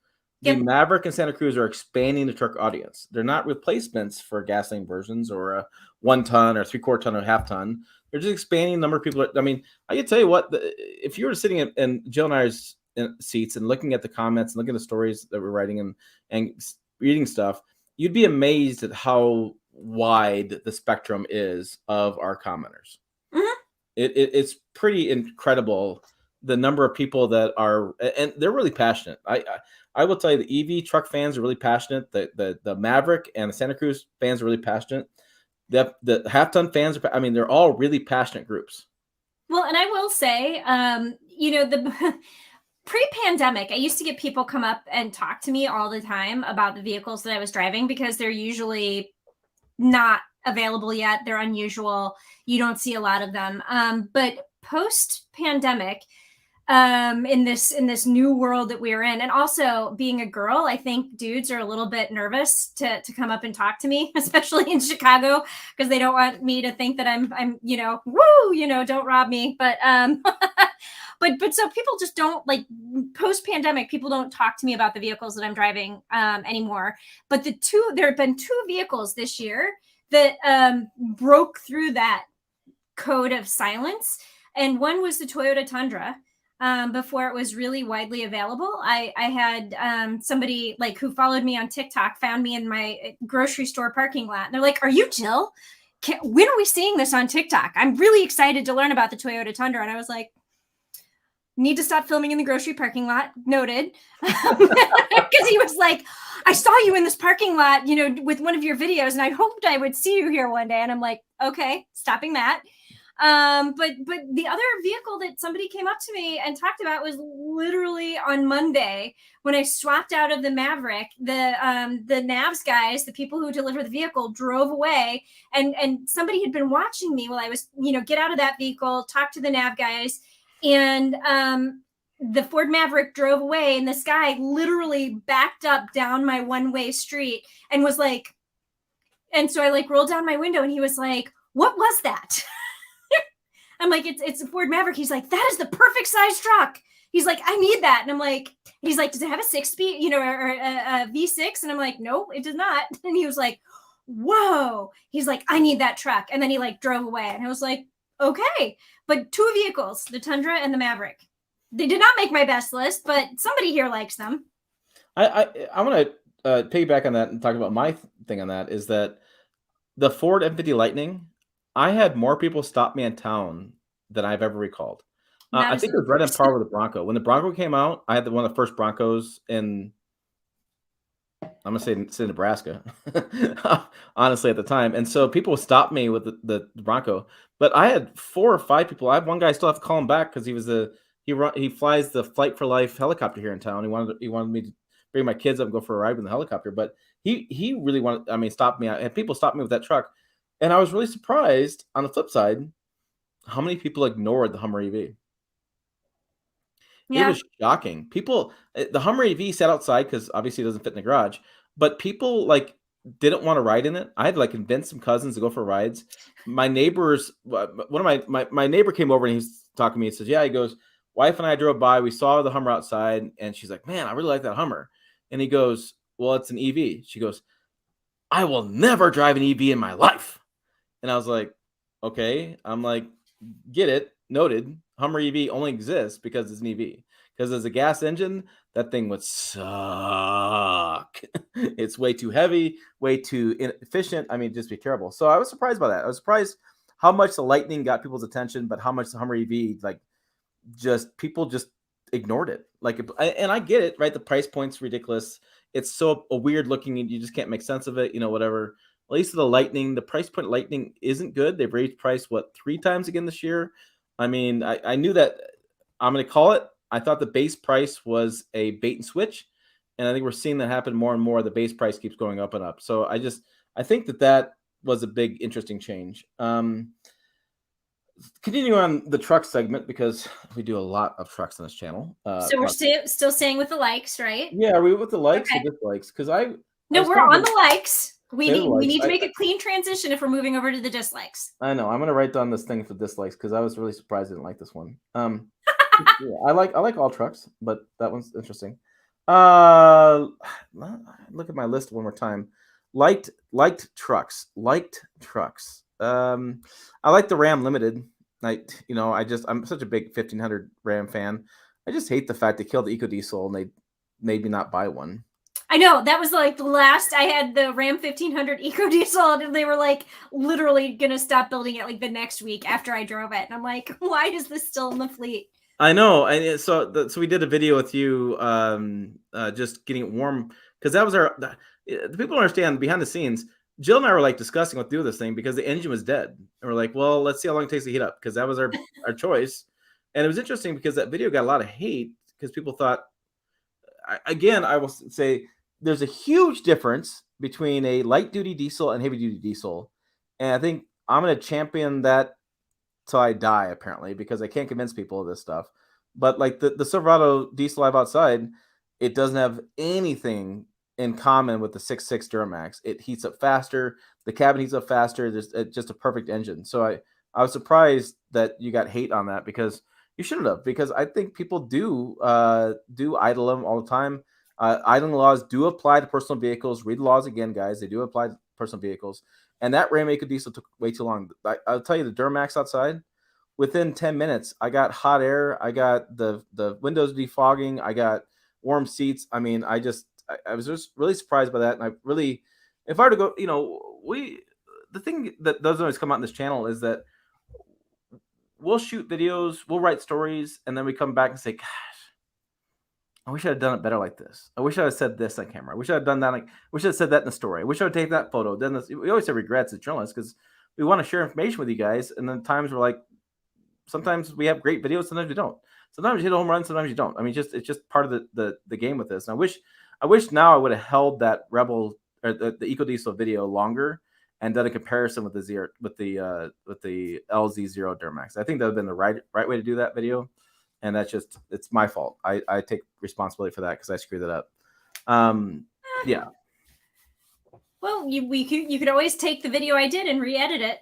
The Maverick and Santa Cruz are expanding the truck audience. They're not replacements for gasoline versions or a 1 ton or 3/4 ton or half ton. They're just expanding the number of people. I mean, I can tell you what, if you were sitting in Jill and I's seats and looking at the comments and looking at the stories that we're writing and reading stuff, you'd be amazed at how wide the spectrum is of our commenters. Mm-hmm. It's pretty incredible the number of people that are, and they're really passionate. I will tell you, the EV truck fans are really passionate. The Maverick and the Santa Cruz fans are really passionate. The half ton fans are, I mean, they're all really passionate groups. Well, and I will say, the pre-pandemic, I used to get people come up and talk to me all the time about the vehicles that I was driving because they're usually not available yet. They're unusual. You don't see a lot of them. But post-pandemic, in this new world that we're in, and also being a girl, I think dudes are a little bit nervous to come up and talk to me, especially in Chicago, because they don't want me to think that I'm woo, don't rob me. But but so people just don't, like, post pandemic, people don't talk to me about the vehicles that I'm driving anymore. But there have been 2 vehicles this year that broke through that code of silence, and one was the Toyota Tundra. Before it was really widely available. I had somebody like who followed me on TikTok found me in my grocery store parking lot. And they're like, "Are you Jill? When are we seeing this on TikTok? I'm really excited to learn about the Toyota Tundra." And I was like, "Need to stop filming in the grocery parking lot." Noted. Because he was like, "I saw you in this parking lot, with one of your videos, and I hoped I would see you here one day." And I'm like, "Okay, stopping that." But the other vehicle that somebody came up to me and talked about was literally on Monday when I swapped out of the Maverick. The Navs guys, the people who deliver the vehicle, drove away, and somebody had been watching me while I was, get out of that vehicle, talk to the Nav guys, and the Ford Maverick drove away, and this guy literally backed up down my one-way street and was like, and so I rolled down my window, and he was like, "What was that?" I'm like, it's a Ford Maverick. He's like, that is the perfect size truck. He's like, I need that. And I'm like, he's like, does it have a 6-speed, or a V6? And I'm like, no, it does not. And he was like, whoa. He's like, I need that truck. And then he like drove away. And I was like, okay. But 2 vehicles, the Tundra and the Maverick. They did not make my best list, but somebody here likes them. I want to piggyback on that and talk about my thing on that is that the Ford F-50 Lightning, I had more people stop me in town than I've ever recalled. Not I as think a it was right on person. par with the Bronco. When the Bronco came out, I had one of the first Broncos in, I'm gonna say Nebraska, honestly at the time, and so people stopped me with the Bronco. But I had 4 or 5 people. I have one guy I still have to call him back because he flies the Flight for Life helicopter here in town. He wanted me to bring my kids up and go for a ride in the helicopter. But he really wanted. I mean, stopped me. I had people stop me with that truck, and I was really surprised. On the flip side, how many people ignored the Hummer EV? It Yeah. was shocking. People, the Hummer EV sat outside because obviously it doesn't fit in the garage, but people like didn't want to ride in it. I had to like convince some cousins to go for rides. My neighbors, one of my neighbor came over and he's talking to me. He says, "Yeah," he goes, "Wife and I drove by. We saw the Hummer outside, and she's like, man, I really like that Hummer." And he goes, "Well, it's an EV." She goes, "I will never drive an EV in my life." And I was like, "Okay." I'm like, "Get it, noted. Hummer EV only exists because it's an EV. Because as a gas engine, that thing would suck. It's way too heavy, way too inefficient. I mean, it'd just be terrible." So I was surprised by that. I was surprised how much the Lightning got people's attention, but how much the Hummer EV, like, just people just ignored it. Like, and I get it, right? The price point's ridiculous. It's so a weird looking, and you just can't make sense of it. Whatever. At least the Lightning, the price point Lightning isn't good. They've raised price what 3 times again this year. I mean, I knew that. I'm going to call it. I thought the base price was a bait and switch, and I think we're seeing that happen more and more. The base price keeps going up and up. So I think that was a big interesting change. Continue on the truck segment because we do a lot of trucks on this channel. So we're still staying with the likes, right? Yeah, are we with the likes Okay. or dislikes? Because I No, was we're kind of on the likes. We okay, the need we likes. need to make a clean transition if we're moving over to the dislikes. I know. I'm gonna write down this thing for dislikes because I was really surprised I didn't like this one. Yeah, I like all trucks, but that one's interesting. Uh, look at my list one more time. Liked trucks. Liked trucks. I like the Ram Limited. I'm such a big 1500 Ram fan. I just hate the fact they killed the EcoDiesel and they made me not buy one. I know that was like the last I had the Ram 1500 EcoDiesel, and they were like literally gonna stop building it like the next week after I drove it, and I'm like, why is this still in the fleet? I know, and so we did a video with you, just getting it warm because that was the people don't understand behind the scenes. Jill and I were like discussing what to do with this thing because the engine was dead, and we're like, well, let's see how long it takes to heat up because that was our choice. And it was interesting because that video got a lot of hate because people thought, again, I will say there's a huge difference between a light duty diesel and heavy duty diesel, and I think I'm going to champion that till I die, apparently, because I can't convince people of this stuff. But like the Silverado diesel I have outside, it doesn't have anything in common with the 6.6 Duramax. It heats up faster. The cabin heats up faster. There's just a perfect engine. So I was surprised that you got hate on that because you shouldn't have, because I think people do idle them all the time. Idling laws do apply to personal vehicles. Read the laws again, guys. They do apply to personal vehicles. And that Ram EcoDiesel took way too long. I'll tell you, the Duramax outside, within 10 minutes, I got hot air. I got the windows defogging. I got warm seats. I mean, I was just really surprised by that. And I really, if I were to go, the thing that doesn't always come out in this channel is that we'll shoot videos, we'll write stories, and then we come back and say, gosh, I wish I had done it better like this. I wish I had said this on camera. I wish I had done that. I wish I had said that in the story. I wish I would take that photo. Then we always have regrets as journalists because we want to share information with you guys. And then times we're like, sometimes we have great videos, sometimes we don't. Sometimes you hit a home run, sometimes you don't. I mean, it's just part of the game with this. And I wish now I would have held that Rebel or the EcoDiesel video longer and done a comparison with the LZ0 Duramax. I think that would have been the right way to do that video. And it's my fault. I take responsibility for that because I screwed that up. Yeah. Well, you could always take the video I did and re-edit it.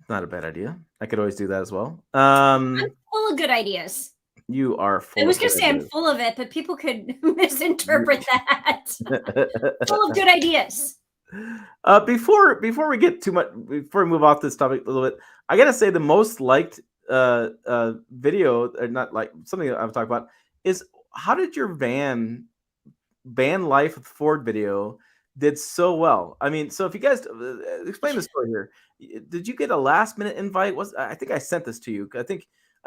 Not a bad idea. I could always do that as well. I'm full of good ideas. You are I full was of going good to say I'm ideas. full of it, but people could misinterpret that. Full of good ideas. Before we get too much, before we move off this topic a little bit, I gotta say the most liked video, or not like something that I've talked about, is how did your van life with Ford video did so well. I mean, so if you guys explain the story here, did you get a last minute invite? I think I sent this to you. I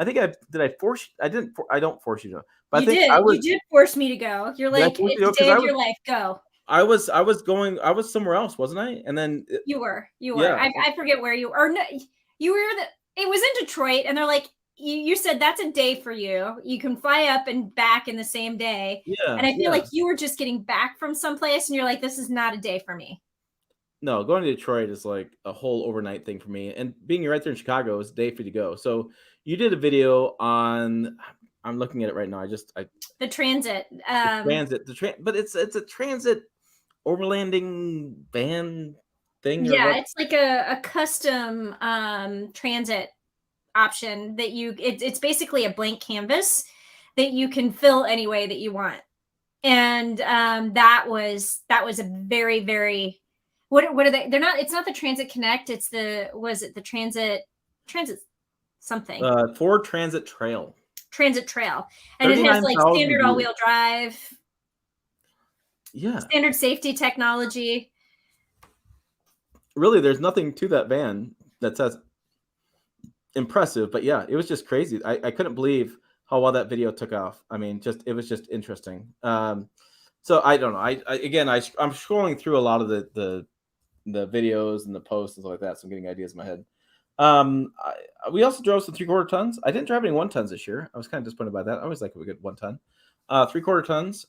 did. I force. I didn't. I don't force you to. But I You think I did. was. You did force me to go. You're Did I like, force you it's to the go? Because day of your life. Go. I was going. I was somewhere else, wasn't I? And then You were. You were. yeah. I forget where you were. No, you were. It was in Detroit, and they're like, you said that's a day for you. You can fly up and back in the same day. Yeah, And I feel yeah. like you were just getting back from someplace, and you're like, this is not a day for me. No, going to Detroit is like a whole overnight thing for me. And being right there in Chicago is a day for you to go. So you did a video on. I'm looking at it right now. I The transit. the transit, but it's a transit overlanding van thing or Yeah, what? it's like a custom transit option that it's basically a blank canvas that you can fill any way that you want. And that was a very, very what are they? They're not, it's not the Transit Connect, it's was it the transit something. Ford Transit Trail. Transit Trail. And it has like 39,000 standard views. all-wheel drive, Yeah. standard safety technology. Really, there's nothing to that van that says impressive, but yeah, it was just crazy. I couldn't believe how well that video took off. I mean, it was just interesting. So I don't know. I'm scrolling through a lot of the videos and the posts and stuff like that. So I'm getting ideas in my head. We also drove some 3/4 tons. I didn't drive any 1 tons this year. I was kind of disappointed by that. I always like a good 1 ton. 3/4 tons.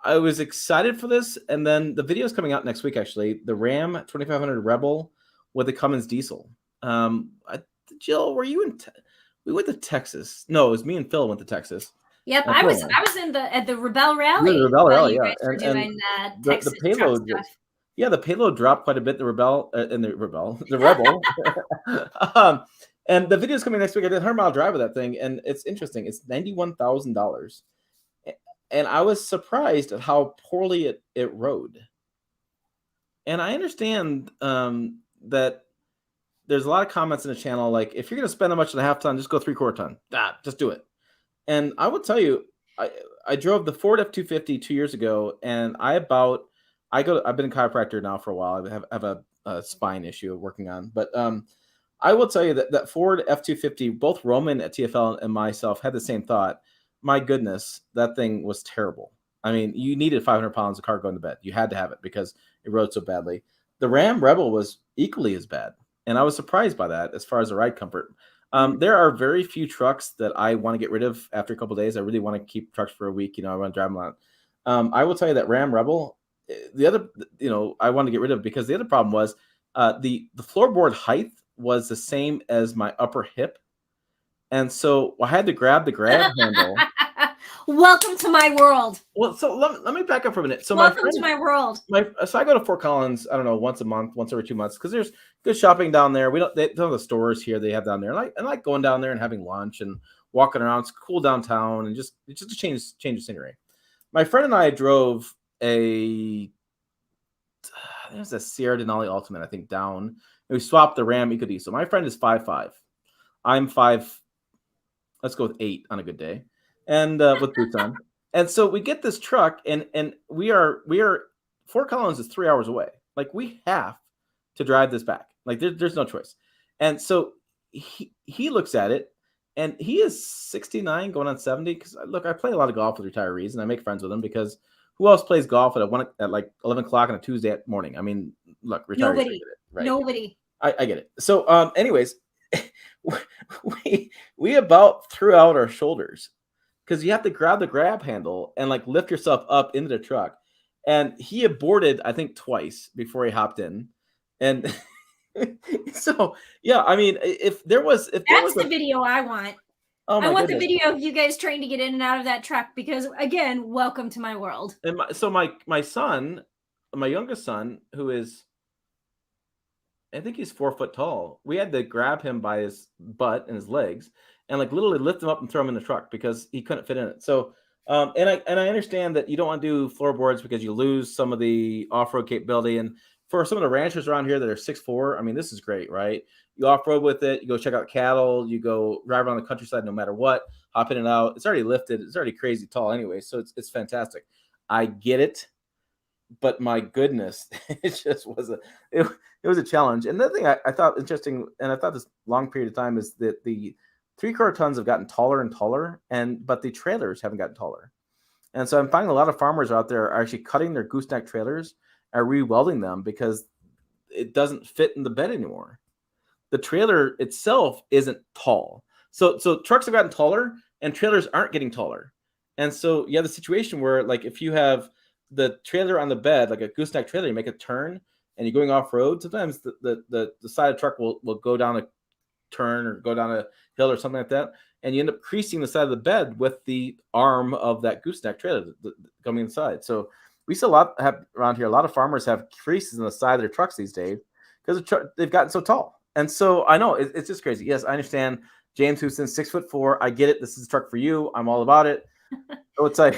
I was excited for this, and then the video is coming out next week. Actually, the Ram 2500 Rebel with the Cummins diesel. Jill, were you in? We went to Texas. No, it was me and Phil went to Texas. Yep, I was in at the Rebel You were in Rally the Rebel while Rally, you yeah, guys were doing the Texas truck payload stuff. yeah, the payload dropped quite a bit. The Rebel and the Rebel, and the video's coming next week. I did a 100-mile drive with that thing, and it's interesting. It's $91,000, and I was surprised at how poorly it rode. And I understand that there's a lot of comments in the channel like, if you're going to spend that much on a half ton, just go 3/4 ton. Just do it. And I will tell you, I drove the Ford F-250 2 years ago, and I've been a chiropractor now for a while. I have a spine issue working on, but I will tell you that Ford F-250, both Roman at TFL and myself had the same thought. My goodness, that thing was terrible. I mean, you needed 500 pounds of cargo in the bed. You had to have it because it rode so badly. The Ram Rebel was equally as bad, and I was surprised by that as far as the ride comfort. There are very few trucks that I want to get rid of after a couple of days. I really want to keep trucks for a week. I want to drive them out. I will tell you that Ram Rebel, the other, I want to get rid of because the other problem was the floorboard height was the same as my upper hip. And so I had to grab the grab handle. Welcome to my world. Well, so let me back up for a minute. So welcome to my world. So I go to Fort Collins, I don't know, once a month, once every 2 months, because there's good shopping down there. They don't have the stores here they have down there. I like going down there and having lunch and walking around. It's cool downtown and just to change the scenery. My friend and I drove it was a Sierra Denali Ultimate, I think, down. And we swapped the Ram EcoDiesel. My friend is 5'5". I'm 5. Let's go with 8 on a good day, and with boots on. And so we get this truck, and we are Fort Collins is 3 hours away. Like, we have to drive this back. Like, there's no choice. And so he looks at it, and he is 69 going on 70. Because look, I play a lot of golf with retirees, and I make friends with them because who else plays golf at like 11 o'clock on a Tuesday morning? I mean, look, retirees. Nobody. Get it, right? Nobody. I get it. So, anyways, we about threw out our shoulders because you have to grab the grab handle and like lift yourself up into the truck. And he aborted, I think, twice before he hopped in. And so, yeah, I mean, if there was the video I want. Oh my I want goodness. the video of you guys trying to get in and out of that truck because, again, welcome to my world. And my son, my youngest son, who is I think he's 4 foot tall. We had to grab him by his butt and his legs, and like literally lift him up and throw him in the truck because he couldn't fit in it. So, and I understand that you don't want to do floorboards because you lose some of the off road capability. And for some of the ranchers around here that are 6'4", I mean, this is great, right? You off road with it, you go check out cattle, you go drive around the countryside no matter what, hop in and out. It's already lifted, it's already crazy tall anyway, so it's fantastic. I get it, but my goodness, it just was it was a challenge. And the thing I thought interesting, and I thought this long period of time, is that the 3/4 tons have gotten taller and taller, but the trailers haven't gotten taller. And so I'm finding a lot of farmers out there are actually cutting their gooseneck trailers and re-welding them because it doesn't fit in the bed anymore. The trailer itself isn't tall. So trucks have gotten taller and trailers aren't getting taller. And so you have the situation where, like, if you have the trailer on the bed, like a gooseneck trailer, you make a turn and you're going off road, sometimes the side of the truck will go down a turn or go down a hill or something like that, and you end up creasing the side of the bed with the arm of that gooseneck trailer coming inside. So we see around here, a lot of farmers have creases in the side of their trucks these days because they've gotten so tall. And so I know it's just crazy. Yes, I understand. James Houston's 6'4". I get it. This is a truck for you. I'm all about it. So it's like,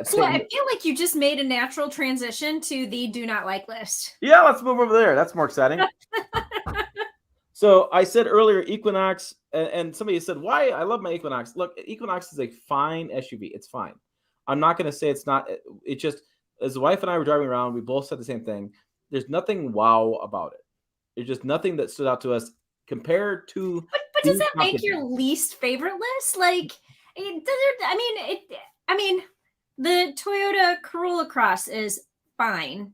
so I feel like you just made a natural transition to the do not like list. Yeah, let's move over there. That's more exciting. So I said earlier, Equinox, and somebody said, why? I love my Equinox. Look, Equinox is a fine SUV. It's fine. I'm not going to say it's not. It just, as the wife and I were driving around, we both said the same thing. There's nothing wow about it. There's just nothing that stood out to us compared to. But does that make your least favorite list? Like, I mean, the Toyota Corolla Cross is fine.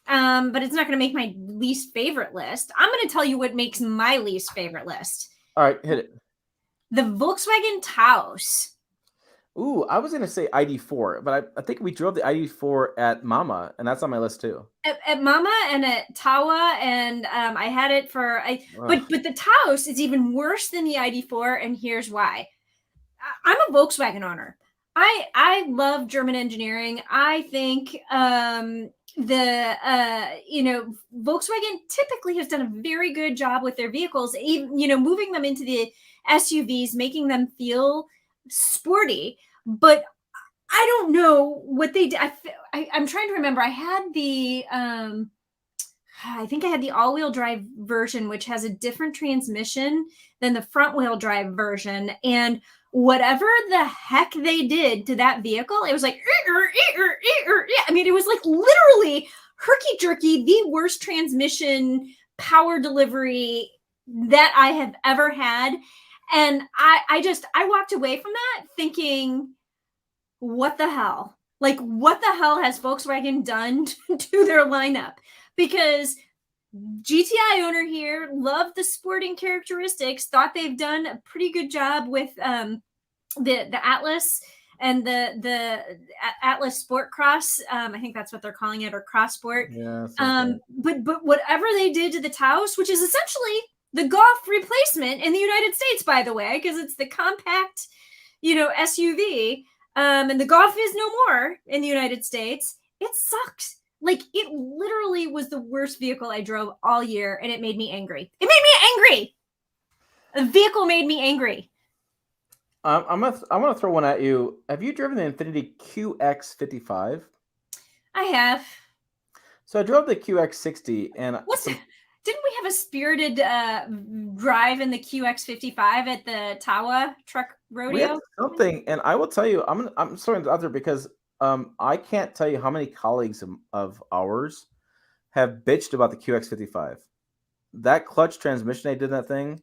But it's not going to make my least favorite list. I'm going to tell you what makes my least favorite list. All right, hit it. The Volkswagen Taos. Ooh, I was going to say ID4, but I think we drove the ID4 at Mama, and that's on my list too. At Mama and at Tawa, and I had it for but the Taos is even worse than the ID4, and here's why. I'm a Volkswagen owner. I love German engineering. I think Volkswagen typically has done a very good job with their vehicles, even, moving them into the SUVs, making them feel sporty. But I don't know what they did. I'm trying to remember. I had the I think I had the all-wheel drive version, which has a different transmission than the front-wheel drive version. And whatever the heck they did to that vehicle, it was like, I mean, it was like literally herky-jerky, the worst transmission power delivery that I have ever had. And I walked away from that thinking, what the hell? Like, what the hell has Volkswagen done to their lineup? Because GTI owner here loved the sporting characteristics, thought they've done a pretty good job with the Atlas and the Atlas Sport Cross. I think that's what they're calling it, or Cross Sport. Yeah. But whatever they did to the Taos, which is essentially the Golf replacement in the United States, by the way, because it's the compact, SUV. And the Golf is no more in the United States. It sucks. Like, it literally was the worst vehicle I drove all year, and it made me angry. It made me angry. The vehicle made me angry. I'm gonna throw one at you. Have you driven the Infiniti QX55? I have. So I drove the QX60, and didn't we have a spirited drive in the QX55 at the Tawa truck rodeo? We had something, and I will tell you, I'm throwing it out there because I can't tell you how many colleagues of ours have bitched about the QX55. That clutch transmission they did in that thing,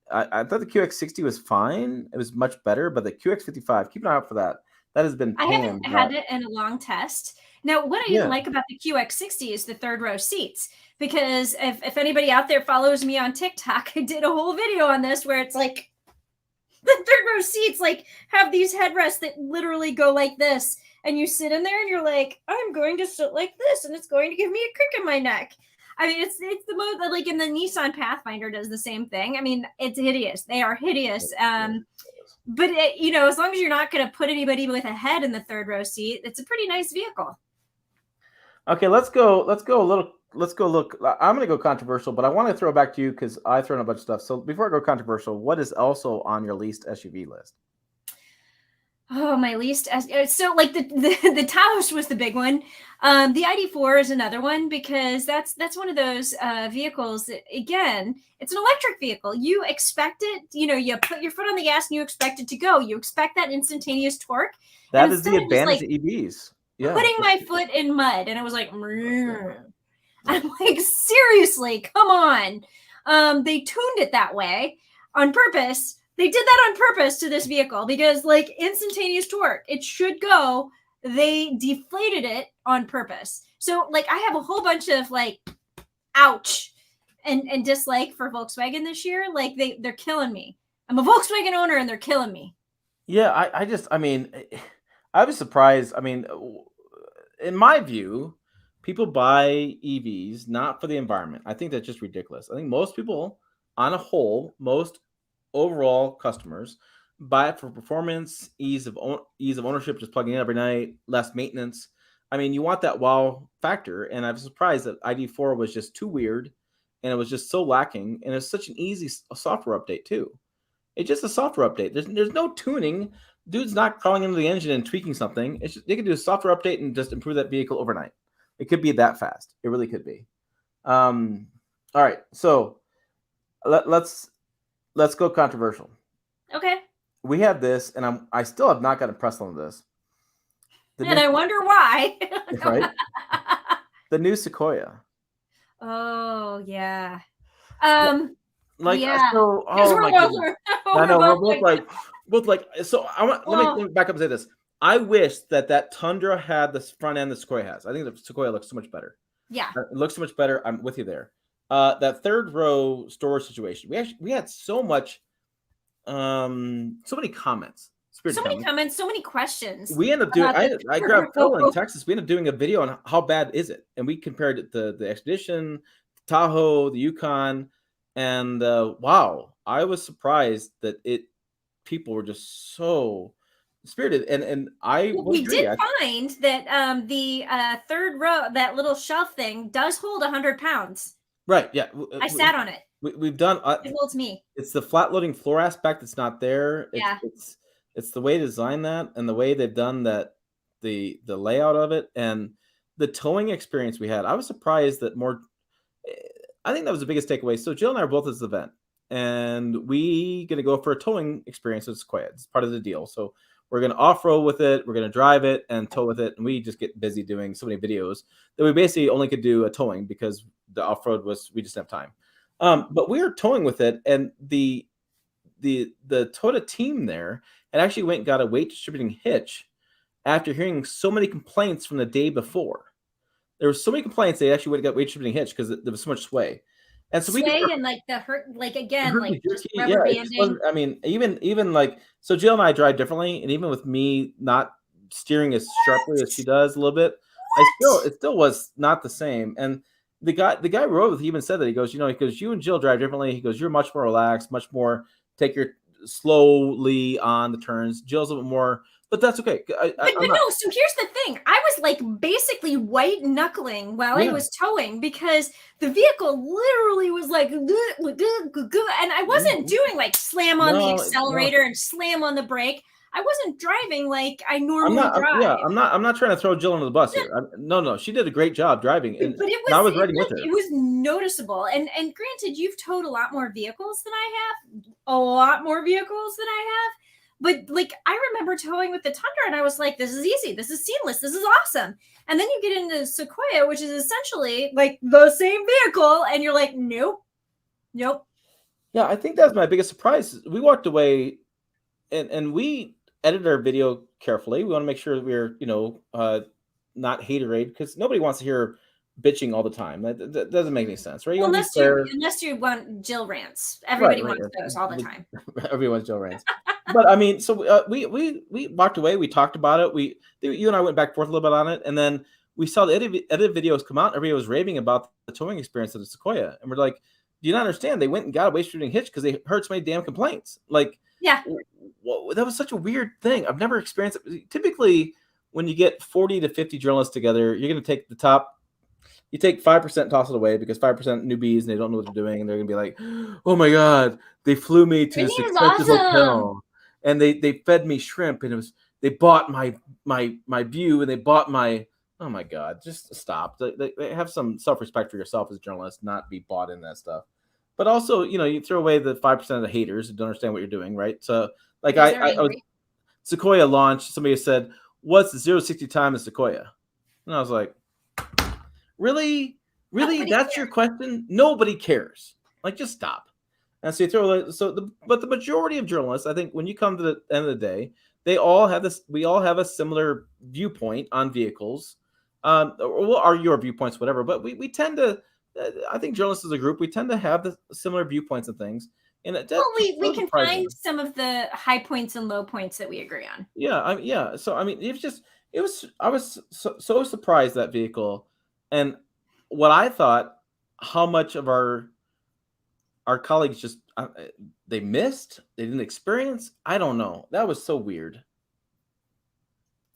I thought the QX60 was fine. It was much better, but the QX55, keep an eye out for that. That has been panned. I haven't had it in a long test. Now, what I didn't like about the QX60 is the third row seats. Because if anybody out there follows me on TikTok, I did a whole video on this where it's like the third row seats like have these headrests that literally go like this. And you sit in there and you're like, I'm going to sit like this, and it's going to give me a crick in my neck. I mean, it's the most, like, in the Nissan Pathfinder does the same thing. I mean, it's hideous. They are hideous. But as long as you're not going to put anybody with a head in the third row seat, it's a pretty nice vehicle. Okay, let's go a let's go look. I'm going to go controversial, but I want to throw it back to you because I throw in a bunch of stuff. So before I go controversial, what is also on your least SUV list? Oh, my least so like the Taos was the big one. The ID4 is another one because that's one of those vehicles that, again, it's an electric vehicle. You expect it, you put your foot on the gas and you expect it to go. You expect that instantaneous torque. That is the advantage of EVs. Yeah, putting my foot in mud, and I was like, I'm like, seriously, come on. They tuned it that way on purpose. They did that on purpose to this vehicle because, like, instantaneous torque, it should go. They deflated it on purpose. So, like, I have a whole bunch of, like, ouch and dislike for Volkswagen this year. Like, they're killing me. I'm a Volkswagen owner and they're killing me. Yeah, I mean, I was surprised. I mean, in my view, people buy EVs not for the environment. I think that's just ridiculous. I think most people, on a whole, most overall customers buy it for performance, ease of ownership, just plugging in every night, less maintenance. I mean, you want that wow factor, and I was surprised that ID4 was just too weird, and it was just so lacking, and it's such an easy software update too. It's just a software update. There's no tuning. Dude's not crawling into the engine and tweaking something. It's just, they can do a software update and just improve that vehicle overnight. It could be that fast. It really could be. All right, so let's go controversial. Okay. We have this, and I still have not gotten pressed on this. I wonder why. Right? The new Sequoia. Oh yeah. Like, yeah. so, oh my goodness. I know we're both like. So let me back up and say this. I wish that Tundra had this front end that Sequoia has. I think the Sequoia looks so much better. Yeah, it looks so much better. I'm with you there. That third row storage situation. We had so much, so many comments. So many comments, so many questions. We ended up doing. I grabbed Phil in Texas. We ended up doing a video on how bad is it, and we compared it to the Expedition, Tahoe, the Yukon, and wow, I was surprised that people were just so spirited, and we did find that the third row, that little shelf thing, does hold 100 pounds. Right? Yeah, I sat on it. We've done. It holds me. It's the flat loading floor aspect that's not there. Yeah. It's the way to design that and the way they've done that, the layout of it and the towing experience we had. I was surprised that more. I think that was the biggest takeaway. So Jill and I are both at this event, and we going to go for a towing experience with Sequoia. It's part of the deal. So we're going to off-road with it. We're going to drive it and tow with it. And we just get busy doing so many videos that we basically only could do a towing because the off-road we just didn't have time. But we were towing with it, and the Toyota team there had actually went and got a weight distributing hitch after hearing so many complaints from the day before. There were so many complaints they actually would have got weight distributing hitch because there was so much sway. And so and like the hurt, like again, like just rubber banding. I mean, even like, so Jill and I drive differently, and even with me not steering as sharply as she does a little bit, it still was not the same. And the guy rode with, he even said that, he goes, you and Jill drive differently. He goes, you're much more relaxed, much more take your slowly on the turns. Jill's a little bit more, but that's okay. So here's the thing. I was like basically white knuckling while I was towing because the vehicle literally was like, and I wasn't doing like slam on the accelerator and slam on the brake. I wasn't driving like I normally drive. Yeah, I'm not trying to throw Jill under the bus here. No, she did a great job driving, and I was riding with her. It was noticeable, and granted, you've towed a lot more vehicles than I have, but like I remember towing with the Tundra, and I was like, "This is easy, this is seamless, this is awesome." And then you get into Sequoia, which is essentially like the same vehicle, and you're like, "Nope." Yeah, I think that's my biggest surprise. We walked away, and we edited our video carefully. We want to make sure that we're, not haterade, because nobody wants to hear bitching all the time. That doesn't make any sense, right? Well, unless you want Jill rants. Everybody wants those all the time. Everyone's Jill rants. But I mean, so we walked away. We talked about it. You and I went back and forth a little bit on it, and then we saw the edit videos come out. Everybody was raving about the towing experience of the Sequoia, and we're like, do you not understand? They went and got a weight distributing hitch because they heard so many damn complaints. Like, yeah, that was such a weird thing. I've never experienced it. Typically, when you get 40 to 50 journalists together, you're going to take the top You take 5%, toss it away because 5% newbies and they don't know what they're doing, and they're gonna be like, "Oh my god, they flew me to this Everything is expensive awesome. hotel, and they fed me shrimp, and they bought my view, and they bought my oh my god, just stop. They have some self-respect for yourself as a journalist, not be bought in that stuff. But also, you throw away the 5% of the haters who don't understand what you're doing, right? So, like Because they're I was angry. Sequoia launched. Somebody said, "What's the 0 to 60 time in Sequoia?" And I was like, "Really, really? Nobody That's your question? Nobody cares. Like, just stop." And so you throw but the majority of journalists, I think, when you come to the end of the day, they all have this. We all have a similar viewpoint on vehicles, or we'll argue our viewpoints, whatever. But we tend to. I think journalists as a group, we tend to have the similar viewpoints and things, and Well, that we so can surprising. find some of the high points and low points that we agree on. Yeah. So I mean, it was. I was so surprised that vehicle, and what I thought, how much of our colleagues just they missed, they didn't experience. I don't know. That was so weird.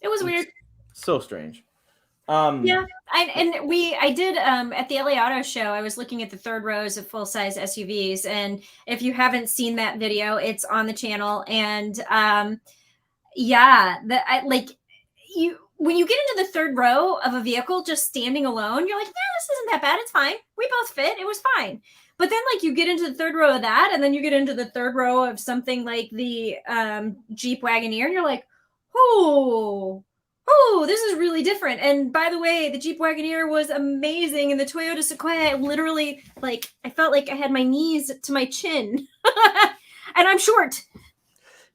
It was weird. So strange. Yeah, I did at the LA Auto Show. I was looking at the third rows of full size SUVs, and if you haven't seen that video, it's on the channel. And yeah, like you when you get into the third row of a vehicle just standing alone, you're like, yeah, this isn't that bad. It's fine. We both fit. It was fine. But then, like, you get into the third row of that, and then you get into the third row of something like the Jeep Wagoneer, and you're like, oh, this is really different. And by the way, the Jeep Wagoneer was amazing, and the Toyota Sequoia, literally, like, I felt like I had my knees to my chin, and I'm short.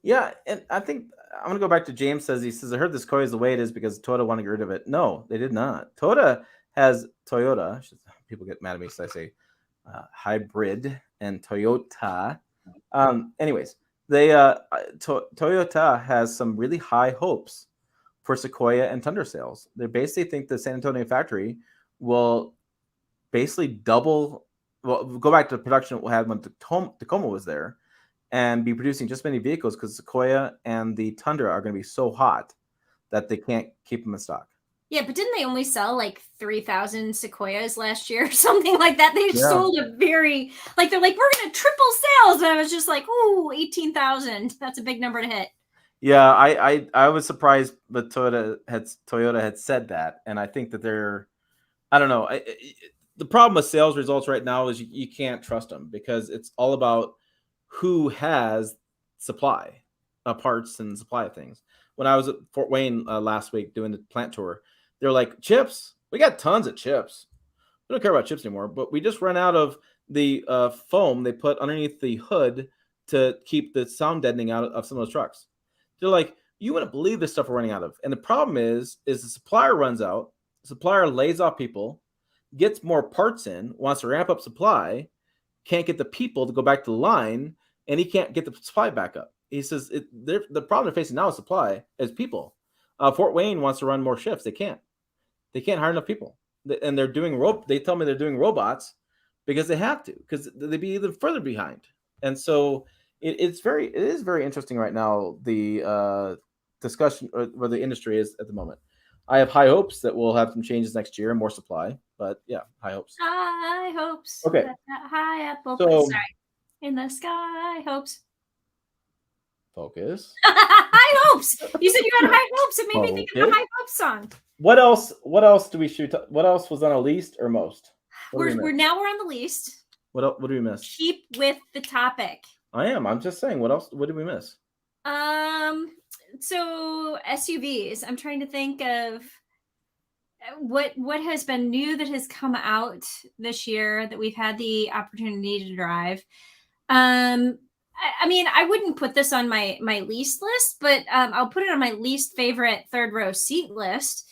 Yeah, and I think I'm gonna go back to James. He says, I heard this Sequoia is the way it is because Toyota wanted to get rid of it. No, they did not. Toyota. People get mad at me because I say hybrid and Toyota. Anyways, Toyota has some really high hopes for Sequoia and Tundra sales. They basically think the San Antonio factory will basically double. Well, go back to the production it had when Tacoma was there, and be producing just many vehicles because Sequoia and the Tundra are going to be so hot that they can't keep them in stock. Yeah, but didn't they only sell like 3,000 Sequoias last year or something like that? They sold a very, like, they're like, we're going to triple sales. And I was just like, ooh, 18,000. That's a big number to hit. Yeah, I was surprised, but Toyota had said that, and I think that I don't know. The problem with sales results right now is you can't trust them because it's all about who has supply of parts and supply of things. When I was at Fort Wayne last week doing the plant tour, they're like, chips, we got tons of chips. We don't care about chips anymore, but we just run out of the foam they put underneath the hood to keep the sound deadening out of some of those trucks. They're like, you wouldn't believe this stuff we're running out of. And the problem is the supplier runs out, the supplier lays off people, gets more parts in, wants to ramp up supply, can't get the people to go back to the line, and he can't get the supply back up. He says the problem they're facing now is supply, is people. Fort Wayne wants to run more shifts. They can't. They can't hire enough people, and they're doing They tell me they're doing robots because they have to, because they'd be even further behind. And so it is very interesting right now, the discussion or where the industry is at the moment. I have high hopes that we'll have some changes next year and more supply, but yeah, high hopes. High hopes. Okay. High apple. So, sorry. In the sky, hopes. Focus. High hopes. You said you had high hopes. It made me think of the High Hopes song. What else do we shoot? What else was on our least or most? We're on the least. What do we miss? Keep with the topic. I'm just saying. What else? What did we miss? So SUVs. I'm trying to think of what has been new that has come out this year that we've had the opportunity to drive. I mean, I wouldn't put this on my least list, but I'll put it on my least favorite third row seat list.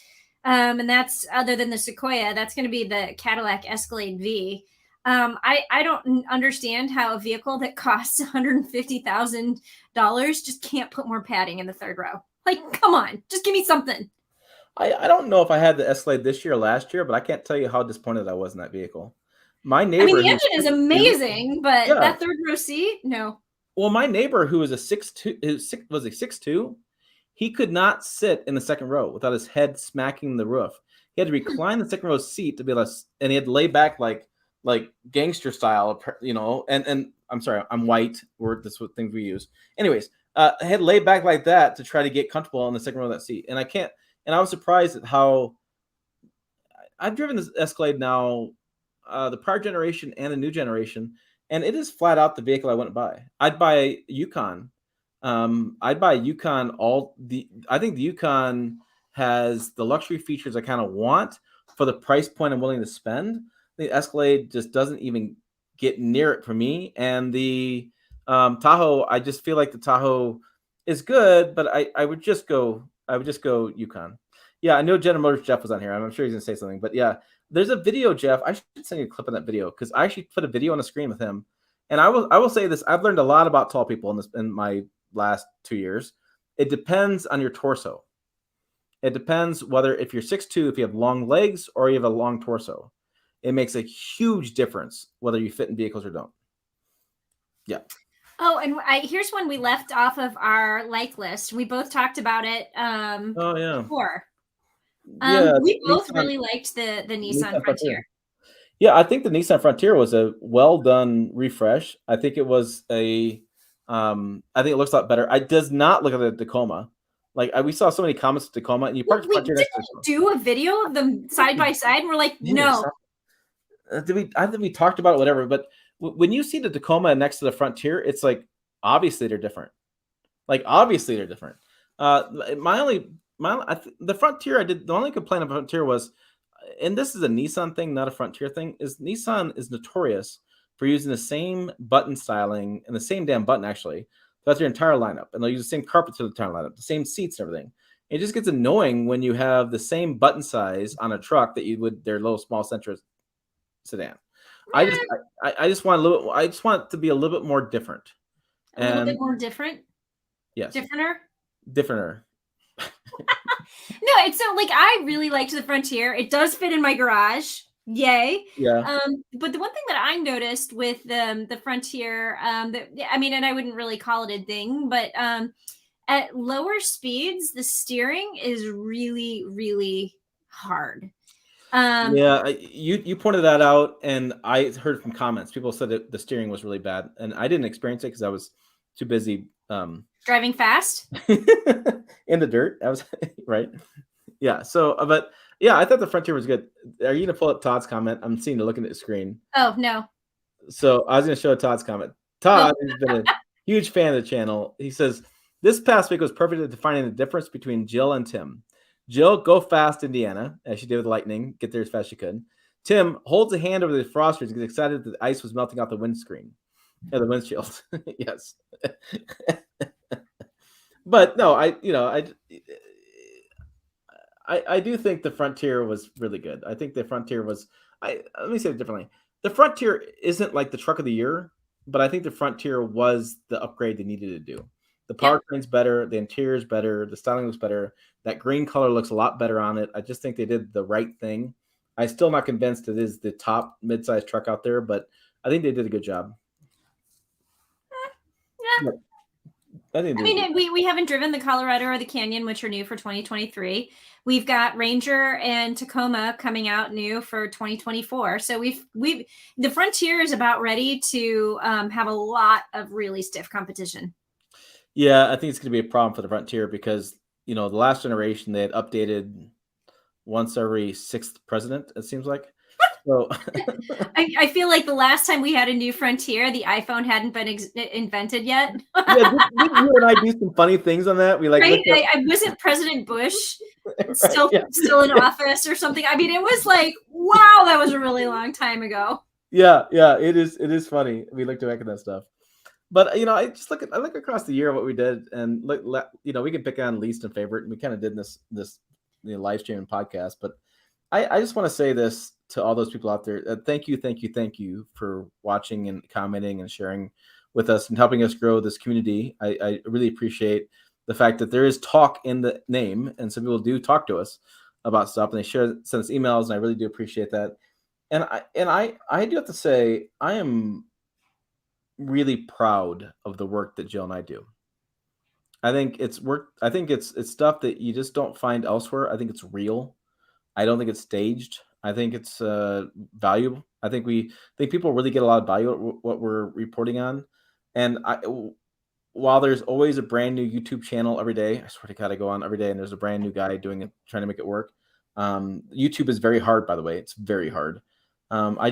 And that's, other than the Sequoia, that's going to be the Cadillac Escalade V. I don't understand how a vehicle that costs $150,000 just can't put more padding in the third row. Like, come on, just give me something. I don't know if I had the Escalade this year or last year, but I can't tell you how disappointed I was in that vehicle. My neighbor, I mean, the engine is amazing, but that third row seat, no. Well, my neighbor, who was a 6'2", was a 6'2", he could not sit in the second row without his head smacking the roof. He had to recline the second row seat to be able to, and he had to lay back like gangster style, and I'm sorry, I'm white. This is what things we use. Anyways, I had to lay back like that to try to get comfortable in the second row of that seat. And I was surprised at how I've driven this Escalade now, the prior generation and the new generation, and it is flat out the vehicle I wouldn't buy. I'd buy a Yukon. I'd buy a Yukon. I think the Yukon has the luxury features I kind of want for the price point I'm willing to spend. The Escalade just doesn't even get near it for me. And the Tahoe, I just feel like the Tahoe is good, but I would just go Yukon. Yeah, I know General Motors Jeff was on here. I'm sure he's gonna say something, but yeah, there's a video, Jeff. I should send you a clip of that video because I actually put a video on the screen with him. And I will say this: I've learned a lot about tall people in my last 2 years. It depends on your torso. It depends whether if you're 6'2", if you have long legs or you have a long torso. It makes a huge difference whether you fit in vehicles or don't. Yeah. Oh, and here's one we left off of our like list. We both talked about it Oh yeah. before. Yeah. We both really liked the Nissan Frontier. Yeah, I think the Nissan Frontier was a well done refresh. I think it was I think it looks a lot better. It does not look at the Tacoma. Like we saw so many comments of Tacoma, and you parked we didn't do a video of them side by side, and we're like, no. I think we talked about it, whatever. But when you see the Tacoma next to the Frontier, it's like obviously they're different. Like obviously they're different. The Frontier, the only complaint about Frontier was, and this is a Nissan thing, not a Frontier thing, is Nissan is notorious for using the same button styling and the same damn button actually throughout their entire lineup, and they'll use the same carpet to the entire lineup, the same seats and everything. It just gets annoying when you have the same button size on a truck that you would their little small Sentra sedan. I just want it to be a little bit more different. A little bit more different? Yes. Differenter? No, it's so like I really liked the Frontier. It does fit in my garage. Yay. Yeah. But the one thing that I noticed with the Frontier, and I wouldn't really call it a thing, but at lower speeds, the steering is really, really hard. Yeah, you pointed that out, and I heard from comments. People said that the steering was really bad, and I didn't experience it because I was too busy driving fast in the dirt. I was right. Yeah. So, but yeah, I thought the Frontier was good. Are you gonna pull up Todd's comment? I'm seeing you looking at the screen. Oh no. So I was gonna show Todd's comment. Todd has been a huge fan of the channel. He says this past week was perfect at defining the difference between Jill and Tim. Jill, go fast, Indiana, as she did with Lightning. Get there as fast as she could. Tim holds a hand over the frosters and gets excited that the ice was melting off the windscreen. Yeah, the windshield. Yes. But no, I do think the Frontier was really good. I think the Frontier was. Let me say it differently. The Frontier isn't like the truck of the year, but I think the Frontier was the upgrade they needed to do. The powertrain's better, the interior's better, the styling looks better. That green color looks a lot better on it. I just think they did the right thing. I'm still not convinced it is the top mid-sized truck out there, but I think they did a good job. Yeah. We haven't driven the Colorado or the Canyon, which are new for 2023. We've got Ranger and Tacoma coming out new for 2024. So the Frontier is about ready to have a lot of really stiff competition. Yeah, I think it's going to be a problem for the Frontier because, the last generation, they had updated once every 6th president, it seems like. So I feel like the last time we had a new Frontier, the iPhone hadn't been invented yet. Yeah, didn't you and I do some funny things on that? We right? I wasn't President Bush still in office or something. I mean, it was like, wow, that was a really long time ago. Yeah, it is funny. We look back at that stuff. But I look across the year what we did, and we can pick on least and favorite, and we kind of did this live stream and podcast. But I just want to say this to all those people out there: thank you for watching and commenting and sharing with us and helping us grow this community. I really appreciate the fact that there is talk in the name, and some people do talk to us about stuff, and they send us emails, and I really do appreciate that. And I do have to say I am really proud of the work that Jill and I do. I think it's work. I think it's stuff that you just don't find elsewhere. I think it's real. I don't think it's staged. I think it's valuable. I think people really get a lot of value at what we're reporting on. And while there's always a brand new YouTube channel every day, I swear to God, I go on every day and there's a brand new guy doing it, trying to make it work. YouTube is very hard, by the way. It's very hard. I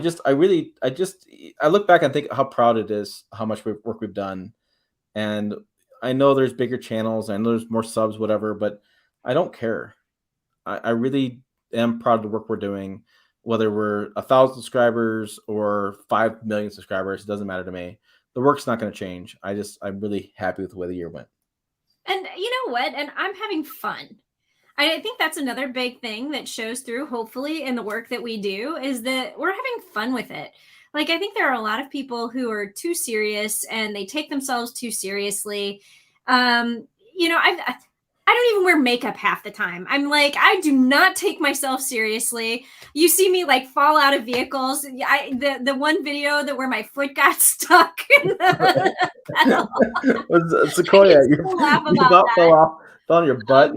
look back and think how proud it is, how much work we've done. And I know there's bigger channels, I know there's more subs, whatever, but I don't care. I really am proud of the work we're doing, whether we're 1,000 subscribers or 5 million subscribers. It doesn't matter to me. The work's not going to change. I'm really happy with the way the year went. And you know what? And I'm having fun. I think that's another big thing that shows through, hopefully, in the work that we do, is that we're having fun with it. Like, I think there are a lot of people who are too serious and they take themselves too seriously. You know, I don't even wear makeup half the time. I'm like, I do not take myself seriously. You see me like fall out of vehicles. The one video that where my foot got stuck in the pedal. Sequoia, you about fell off, fell on your butt.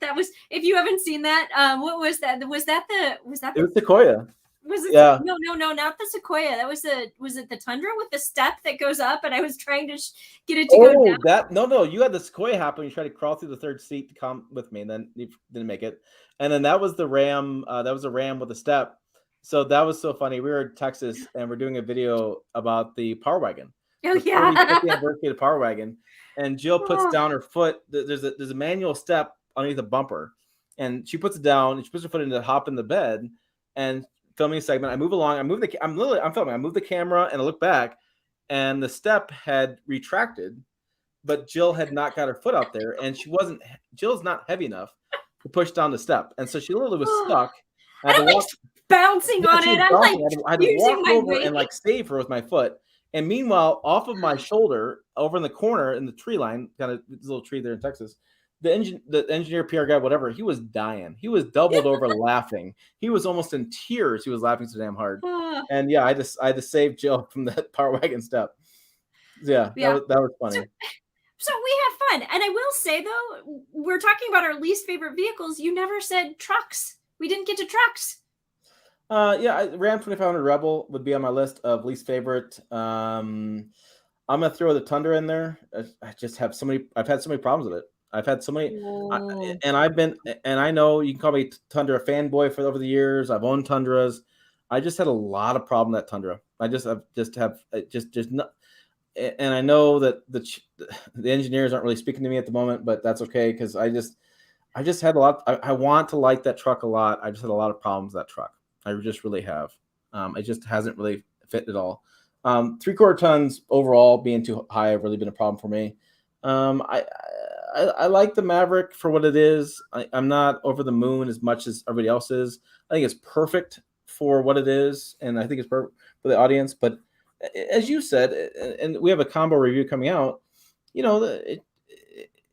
That was, if you haven't seen that, what was that? Was that it was Sequoia. Was it? Yeah. No, not the Sequoia. That was was it the Tundra with the step that goes up? And I was trying to get it to go down. No, you had the Sequoia happen. You tried to crawl through the third seat to come with me, and then you didn't make it. And then that was the Ram. That was a Ram with a step. So that was so funny. We were in Texas and we're doing a video about the Power Wagon. Oh yeah, the anniversary of the Power Wagon, and Jill puts down her foot. There's a manual step underneath the bumper, and she puts it down and she puts her foot in to hop in the bed and filming a segment. I move along. I'm filming. I move the camera and I look back, and the step had retracted, but Jill had not got her foot out there, and Jill's not heavy enough to push down the step, and so she literally was stuck. I'm like bouncing on it. I'm like, I had to walk over and like save her with my foot. And meanwhile, off of my shoulder, over in the corner in the tree line, kind of this little tree there in Texas, the engineer, PR guy, whatever, he was dying. He was doubled over laughing. He was almost in tears. He was laughing so damn hard. And yeah, I had to save Jill from that Power Wagon step. Yeah. That was funny. So we have fun. And I will say, though, we're talking about our least favorite vehicles. You never said trucks. We didn't get to trucks. Yeah, Ram 2500 Rebel would be on my list of least favorite. I'm gonna throw the Tundra in there. I've had so many problems with it. I've had so many, and I know you can call me Tundra fanboy for over the years. I've owned Tundras. I just had a lot of problem with that Tundra. And I know that the engineers aren't really speaking to me at the moment, but that's okay because I just had a lot. I want to like that truck a lot. I just had a lot of problems with that truck. I just really have. It just hasn't really fit at all. 3/4 tons overall being too high have really been a problem for me. I like the Maverick for what it is. I'm not over the moon as much as everybody else is. I think it's perfect for what it is, and I think it's perfect for the audience. But as you said, and we have a combo review coming out, you know,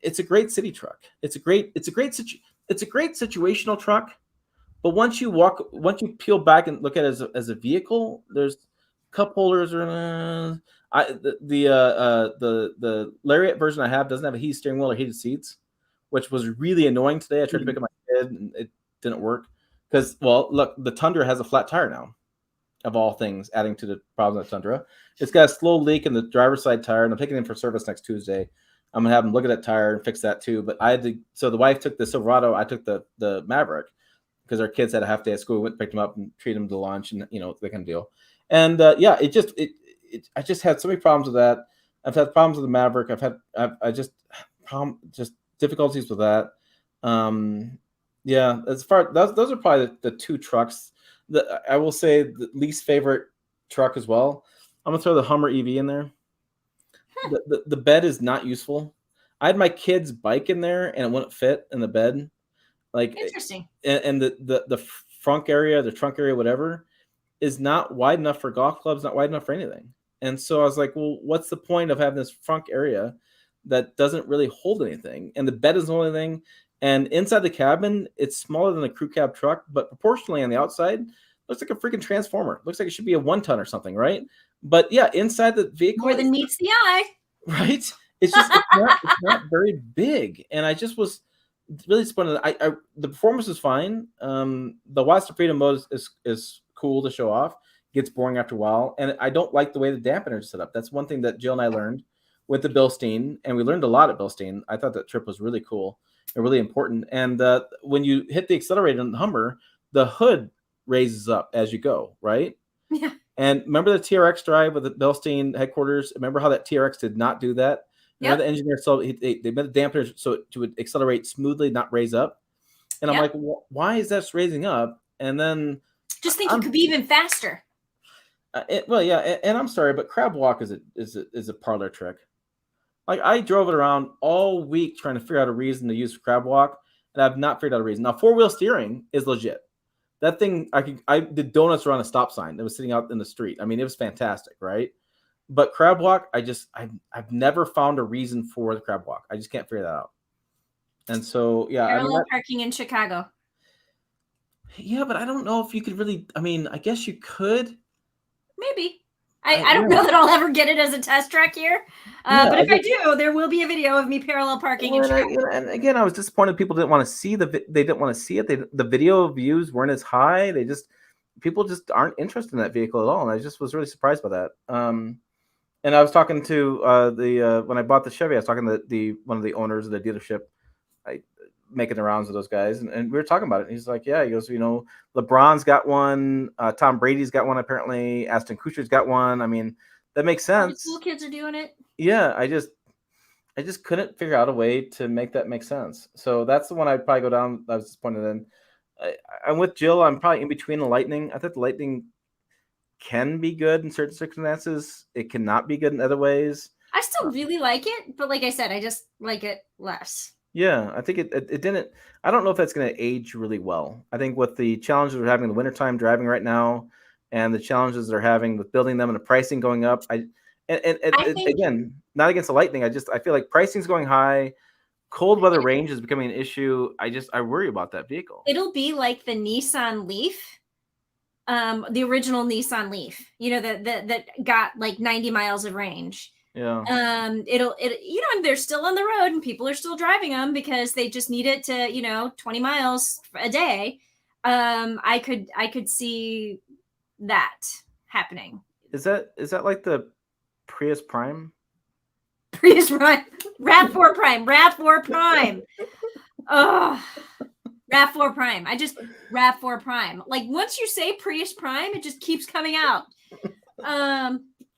it's a great city truck. It's a great situational truck. But once you peel back and look at it as a vehicle, there's cup holders or the Lariat version I have doesn't have a heated steering wheel or heated seats, which was really annoying today. I tried to pick up my kid and it didn't work because, well, look, the Tundra has a flat tire now, of all things, adding to the problem of the Tundra. It's got a slow leak in the driver's side tire, and I'm taking it in for service next Tuesday. I'm gonna have them look at that tire and fix that too. But so the wife took the Silverado, I took the Maverick because our kids had a half day at school. We went and picked them up and treated them to lunch and, you know, that kind of deal. And I just had so many problems with that. I've had problems with the Maverick. Just difficulties with that. Yeah, those are probably the two trucks that I will say the least favorite truck as well. I'm gonna throw the Hummer EV in there. The bed is not useful. I had my kid's bike in there and it wouldn't fit in the bed. Like, interesting. And the trunk area, whatever, is not wide enough for golf clubs, not wide enough for anything. And so I was like, well, what's the point of having this front area that doesn't really hold anything? And the bed is the only thing. And inside the cabin, it's smaller than a crew cab truck, but proportionally on the outside, looks like a freaking transformer. Looks like it should be a 1-ton or something, right? But yeah, inside the vehicle, more than meets the eye, right? It's just it's not very big. And I just was really disappointed. The performance is fine. The Watts to Freedom mode is cool to show off. It gets boring after a while, and I don't like the way the dampener is set up. That's one thing that Jill and I learned with the Bilstein, and we learned a lot at Bilstein. I thought that trip was really cool and really important. And when you hit the accelerator on the Hummer, the hood raises up as you go, right? Yeah. And remember the TRX drive with the Bilstein headquarters? Remember how that TRX did not do that? Yep. The engineer, so they made the dampeners so it would accelerate smoothly, not raise up. And I'm like, why is this raising up? And then just think it could be even faster. And I'm sorry, but crab walk is a parlor trick. Like I drove it around all week trying to figure out a reason to use crab walk, and I've not figured out a reason. Now 4-wheel steering is legit. That thing I did donuts around a stop sign that was sitting out in the street. I mean, it was fantastic, right? But crab walk, I've never found a reason for the crab walk. I just can't figure that out. And so, yeah, parallel parking in Chicago. Yeah, but I don't know if you could really. I mean, I guess you could. Maybe. I don't know that I'll ever get it as a test track here. But if I do, there will be a video of me parallel parking in Chicago. And again, I was disappointed people didn't want to see they didn't want to see it. The video views weren't as high. People just aren't interested in that vehicle at all. And I just was really surprised by that. And I was talking to when I bought the Chevy, I was talking to one of the owners of the dealership, making the rounds with those guys, and we were talking about it. And he's like, yeah, he goes, LeBron's got one, Tom Brady's got one, apparently Aston Kutcher's got one. I mean, that makes sense. Cool kids are doing it. Yeah, I just couldn't figure out a way to make that make sense. So that's the one I'd probably go down. I was disappointed in. I'm with Jill. I'm probably in between the Lightning. I think the Lightning can be good in certain circumstances. It cannot be good in other ways. I still really like it, but like I said, I just like it less. Yeah, I think it didn't. I don't know if that's going to age really well. I think with the challenges we're having in the wintertime driving right now, and the challenges they're having with building them and the pricing going up, I think, again, not against the Lightning. I feel like pricing's going high. Cold weather range is becoming an issue. I worry about that vehicle. It'll be like the Nissan Leaf, the original Nissan Leaf. That got like 90 miles of range. Yeah. They're still on the road and people are still driving them because they just need it to 20 miles a day. I could see that happening. Is that like the Prius Prime? Prius Prime, RAV4 Prime. Oh, RAV4 Prime. RAV4 Prime. Like once you say Prius Prime, it just keeps coming out.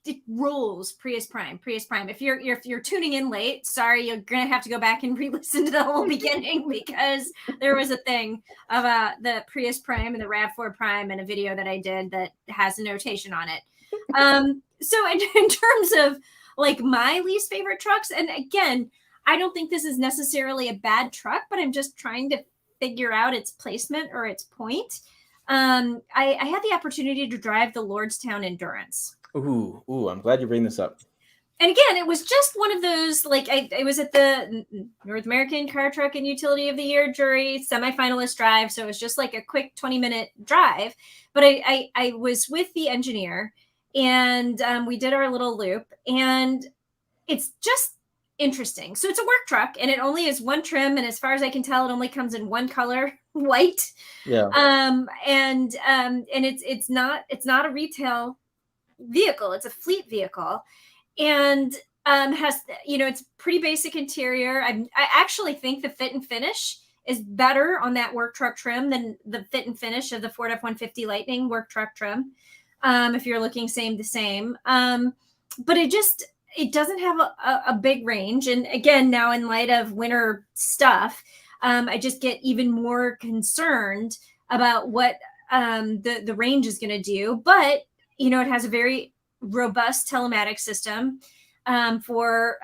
It rolls. Prius Prime. If you're tuning in late, sorry, you're gonna have to go back and re-listen to the whole beginning because there was a thing about the Prius Prime and the RAV4 Prime and a video that I did that has a notation on it. So in terms of like my least favorite trucks, and again, I don't think this is necessarily a bad truck, but I'm just trying to figure out its placement or its point. I had the opportunity to drive the Lordstown Endurance. Ooh, I'm glad you bring this up. And again, it was just one of those, like, I was at the North American Car, Truck, and Utility of the Year jury semifinalist drive. So it was just like a quick 20-minute drive. But I was with the engineer and we did our little loop. And it's just interesting. So it's a work truck and it only is one trim. And as far as I can tell, it only comes in one color, white. Yeah. And it's not a retail vehicle. It's a fleet vehicle. And has, it's pretty basic interior. I actually think the fit and finish is better on that work truck trim than the fit and finish of the Ford F-150 Lightning work truck trim. If you're looking same to same. But it doesn't have a big range. And again, now in light of winter stuff, I just get even more concerned about what the range is going to do. But, it has a very robust telematics system for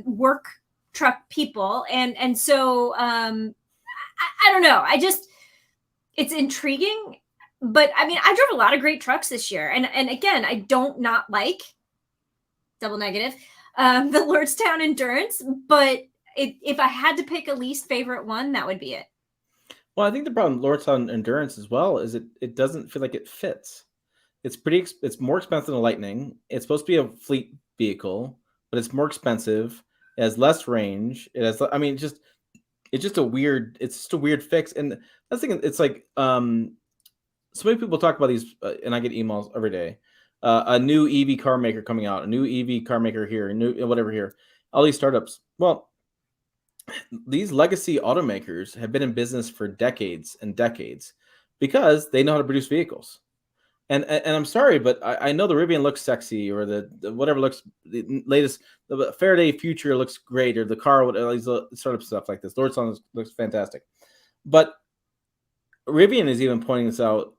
work truck people. And so I don't know. It's intriguing. But I mean, I drove a lot of great trucks this year. And again, I don't not like double negative, the Lordstown Endurance. But if I had to pick a least favorite one, that would be it. Well, I think the problem with Lordstown Endurance as well is it doesn't feel like it fits. It's more expensive than a Lightning. It's supposed to be a fleet vehicle, but it's more expensive. It has less range. It has, it's just a weird fix. And that's the thing. It's like so many people talk about these, and I get emails every day. A new EV car maker coming out, a new EV car maker here, a new whatever here. All these startups. Well, these legacy automakers have been in business for decades and decades because they know how to produce vehicles. And I'm sorry, but I know the Rivian looks sexy, or the whatever looks the latest, the Faraday Future looks great, or the car, all these startup stuff like this. Lordson looks fantastic, but Rivian is even pointing this out.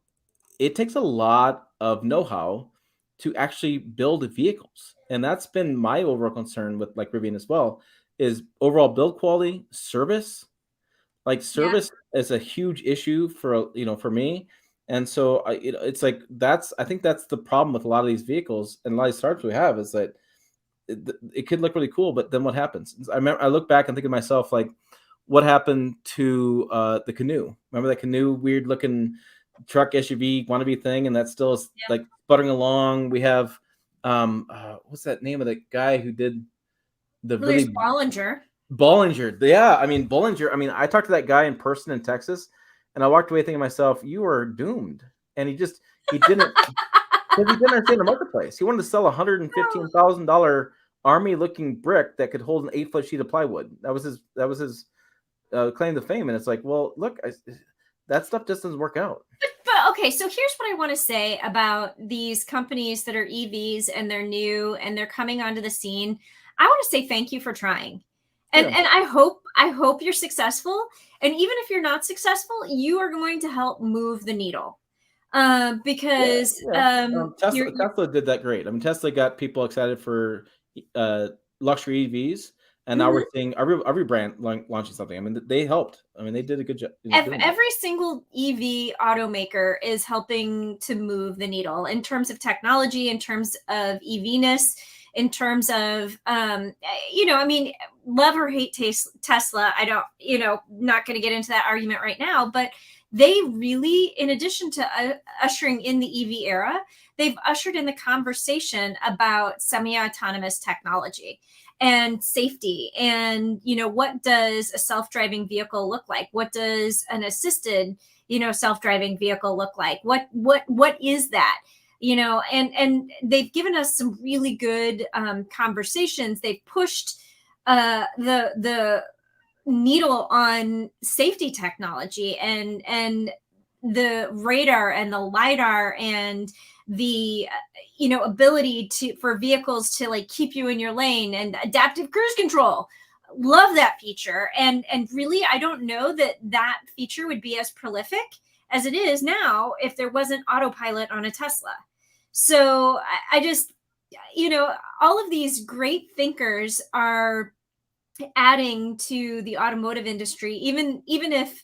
It takes a lot of know-how to actually build vehicles, and that's been my overall concern with like Rivian as well. Is overall build quality, service. Like Yeah. service is a huge issue for for me, and so it's like I think that's the problem with a lot of these vehicles and a lot of startups we have is that it could look really cool, but then what happens? I look back and think of myself like, what happened to the Canoe? Remember that Canoe, weird looking truck SUV wannabe thing, and that still is Yeah. like sputtering along. We have what's that name of the guy who did the Well, there's really Bollinger. Bollinger? Yeah, I mean Bollinger. I mean, I talked to that guy in person in Texas, and I walked away thinking to myself, "You are doomed." And he didn't because he didn't understand the marketplace. He wanted to sell a $115,000 army looking brick that could hold an 8-foot sheet of plywood. That was his claim to fame. And it's like, well, look, that stuff just doesn't work out. But okay, so here's what I want to say about these companies that are EVs and they're new and they're coming onto the scene. I want to say thank you for trying. And Yeah. and I hope you're successful. And even if you're not successful, you are going to help move the needle. Yeah, Because yeah. you're Tesla did that great. I mean, Tesla got people excited for uh, luxury EVs, and now mhm. we're seeing every brand launching something. I mean, they helped. I mean, they did a good job doing that. Every single EV automaker is helping to move the needle in terms of technology, in terms of EVness, in terms of, I mean, love or hate Tesla. I don't, not going to get into that argument right now, but they really, in addition to ushering in the EV era, they've ushered in the conversation about semi-autonomous technology and safety, and what does a self-driving vehicle look like, what does an assisted self-driving vehicle look like, what is that, and they've given us some really good conversations. They've pushed the needle on safety technology, and the radar and the lidar and the ability for vehicles to like keep you in your lane, and adaptive cruise control. Love that feature. And really, I don't know that feature would be as prolific as it is now if there wasn't autopilot on a Tesla. So I just, all of these great thinkers are adding to the automotive industry, even if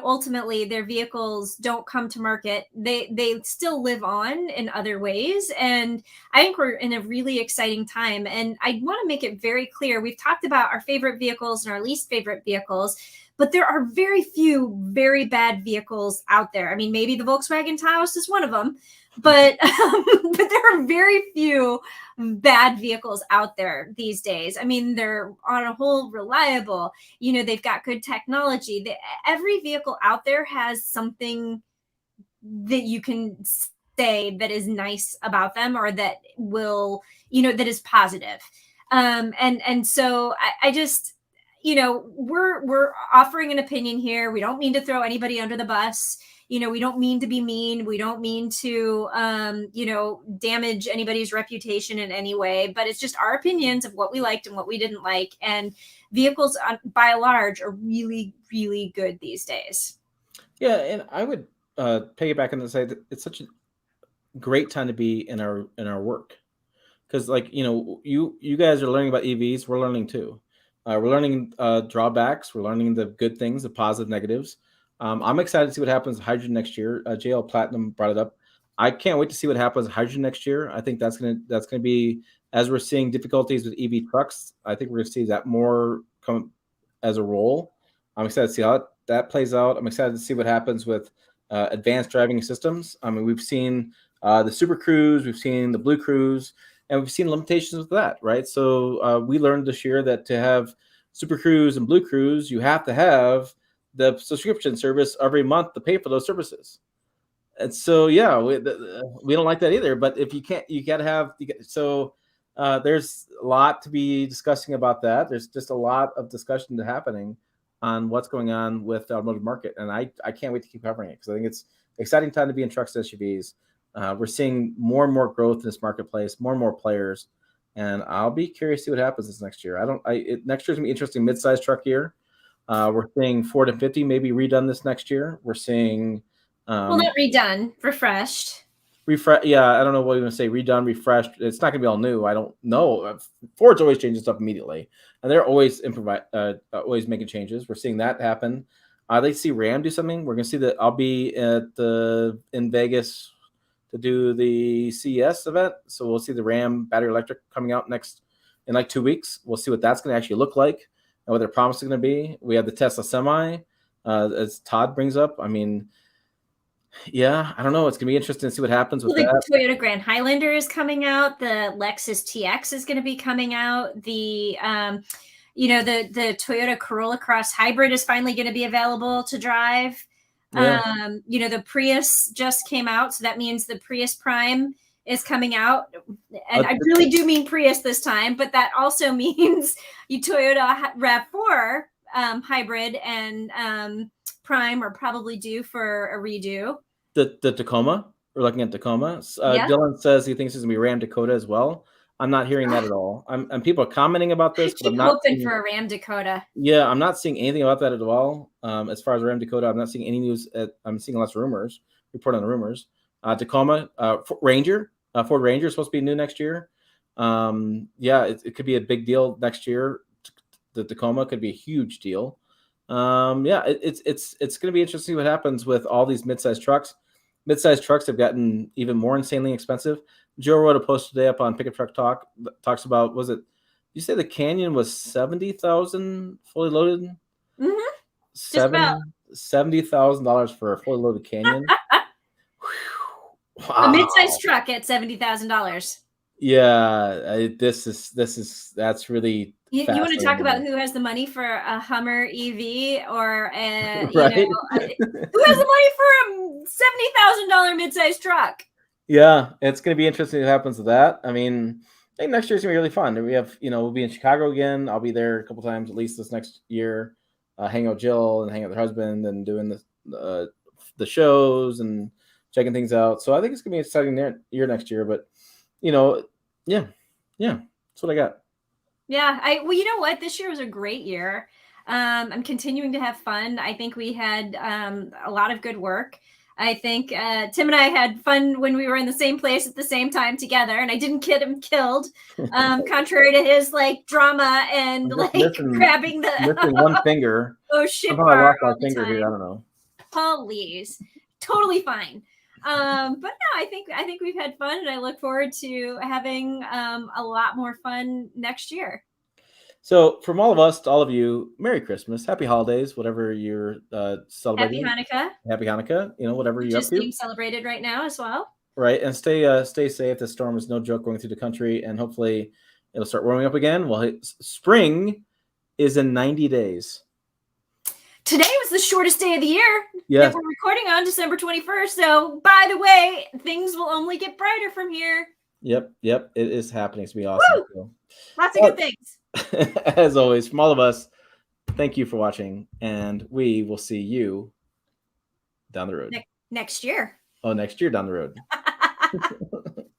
ultimately their vehicles don't come to market, they still live on in other ways. And I think we're in a really exciting time, and I want to make it very clear, we've talked about our favorite vehicles and our least favorite vehicles, but there are very few very bad vehicles out there. I mean, maybe the Volkswagen Taos is one of them, but but there are very few bad vehicles out there these days. I mean, they're on a whole reliable, they've got good technology. Every vehicle out there has something that you can say that is nice about them, or that will, that is positive. And so I just, we're offering an opinion here. We don't mean to throw anybody under the bus. We don't mean to be mean. We don't mean to, damage anybody's reputation in any way, but it's just our opinions of what we liked and what we didn't like. And vehicles by and large are really, really good these days. Yeah, and I would piggyback on and say that it's such a great time to be in our work, because like you guys are learning about EVs, we're learning too. We're learning drawbacks, we're learning the good things, the positive negatives. I'm excited to see what happens with hydrogen next year. JL Platinum brought it up. I can't wait to see what happens with hydrogen next year. I think that's gonna be, as we're seeing difficulties with EV trucks, I think we're gonna see that more come as a role. I'm excited to see how that plays out. I'm excited to see what happens with advanced driving systems. I mean, we've seen the Super Cruise, we've seen the Blue Cruise, and we've seen limitations with that, right? So we learned this year that to have Super Cruise and Blue Cruise, you have to have the subscription service every month to pay for those services. And so, yeah, we don't like that either. But if you can't, you got to have. So there's a lot to be discussing about that. There's just a lot of discussion happening on what's going on with the automotive market, and I can't wait to keep covering it because I think it's an exciting time to be in trucks and SUVs. We're seeing more and more growth in this marketplace, more and more players, and I'll be curious to see what happens this next year. Next year's gonna be interesting mid-sized truck year. We're seeing Ford F-50 maybe redone this next year. We're seeing well, not redone, refreshed. Refresh. Yeah, I don't know what you're gonna say. Redone, refreshed. It's not gonna be all new. I don't know. Ford's always changing stuff immediately, and they're always always making changes. We're seeing that happen. I'd like to see Ram do something. We're gonna see that. I'll be in Vegas to do the CES event, so we'll see the Ram battery electric coming out in like 2 weeks. We'll see what that's gonna actually look like and what their promise is gonna be. We have the Tesla Semi, as Todd brings up. I mean. Yeah, I don't know. It's gonna be interesting to see what happens with that. The Toyota Grand Highlander is coming out. The Lexus TX is going to be coming out. The the Toyota Corolla Cross Hybrid is finally going to be available to drive. Yeah. The Prius just came out, so that means the Prius Prime is coming out. And I really do mean Prius this time, but that also means Toyota RAV4 Hybrid and Prime are probably due for a redo. The Tacoma. We're looking at Tacoma. Dylan says he thinks it's gonna be Ram Dakota as well. I'm not hearing that at all. And people are commenting about this, but I'm not hoping for a Ram Dakota. Yeah, I'm not seeing anything about that at all. As far as Ram Dakota, I'm not seeing any news. I'm seeing lots of rumors. Report on the rumors. Tacoma, Ford Ranger is supposed to be new next year. It could be a big deal next year. The Tacoma could be a huge deal. It's going to be interesting to see what happens with all these mid-sized trucks. Mid-sized trucks have gotten even more insanely expensive. Joe wrote a post today up on Pickup Truck Talk that talks about, you say the Canyon was 70,000 fully loaded? Mm-hmm. $70,000 for a fully loaded Canyon. Wow. A mid-sized truck at $70,000. Yeah, that's really. You want to talk about who has the money for a Hummer EV or right? who has the money for a $70,000 mid-sized truck? Yeah, it's going to be interesting what happens with that. I mean, I think next year's going to be really fun. We have, we'll be in Chicago again. I'll be there a couple times at least this next year, hang out with Jill and hang out with her husband and doing the shows and checking things out. So I think it's going to be an exciting year next year. But, yeah, that's what I got. Yeah, you know what? This year was a great year. I'm continuing to have fun. I think we had a lot of good work. I think Tim and I had fun when we were in the same place at the same time together, and I didn't get him killed, contrary to his drama and grabbing missing one finger. Oh shit! I lost my finger here. I don't know. Please, totally fine. But no, I think we've had fun, and I look forward to having a lot more fun next year. So, from all of us to all of you, Merry Christmas, Happy Holidays, whatever you're celebrating. Happy Hanukkah. Happy Hanukkah. Whatever you're up to. Just being celebrated right now as well. Right, and stay safe. The storm is no joke going through the country, and hopefully it'll start warming up again. Well, spring is in 90 days. Today was the shortest day of the year. Yes. That we're recording on December 21st. So, by the way, things will only get brighter from here. Yep. It is happening. It's going to be awesome. Woo! Lots of good things. As always, from all of us, thank you for watching, and we will see you down the road. Next year. Oh, next year down the road.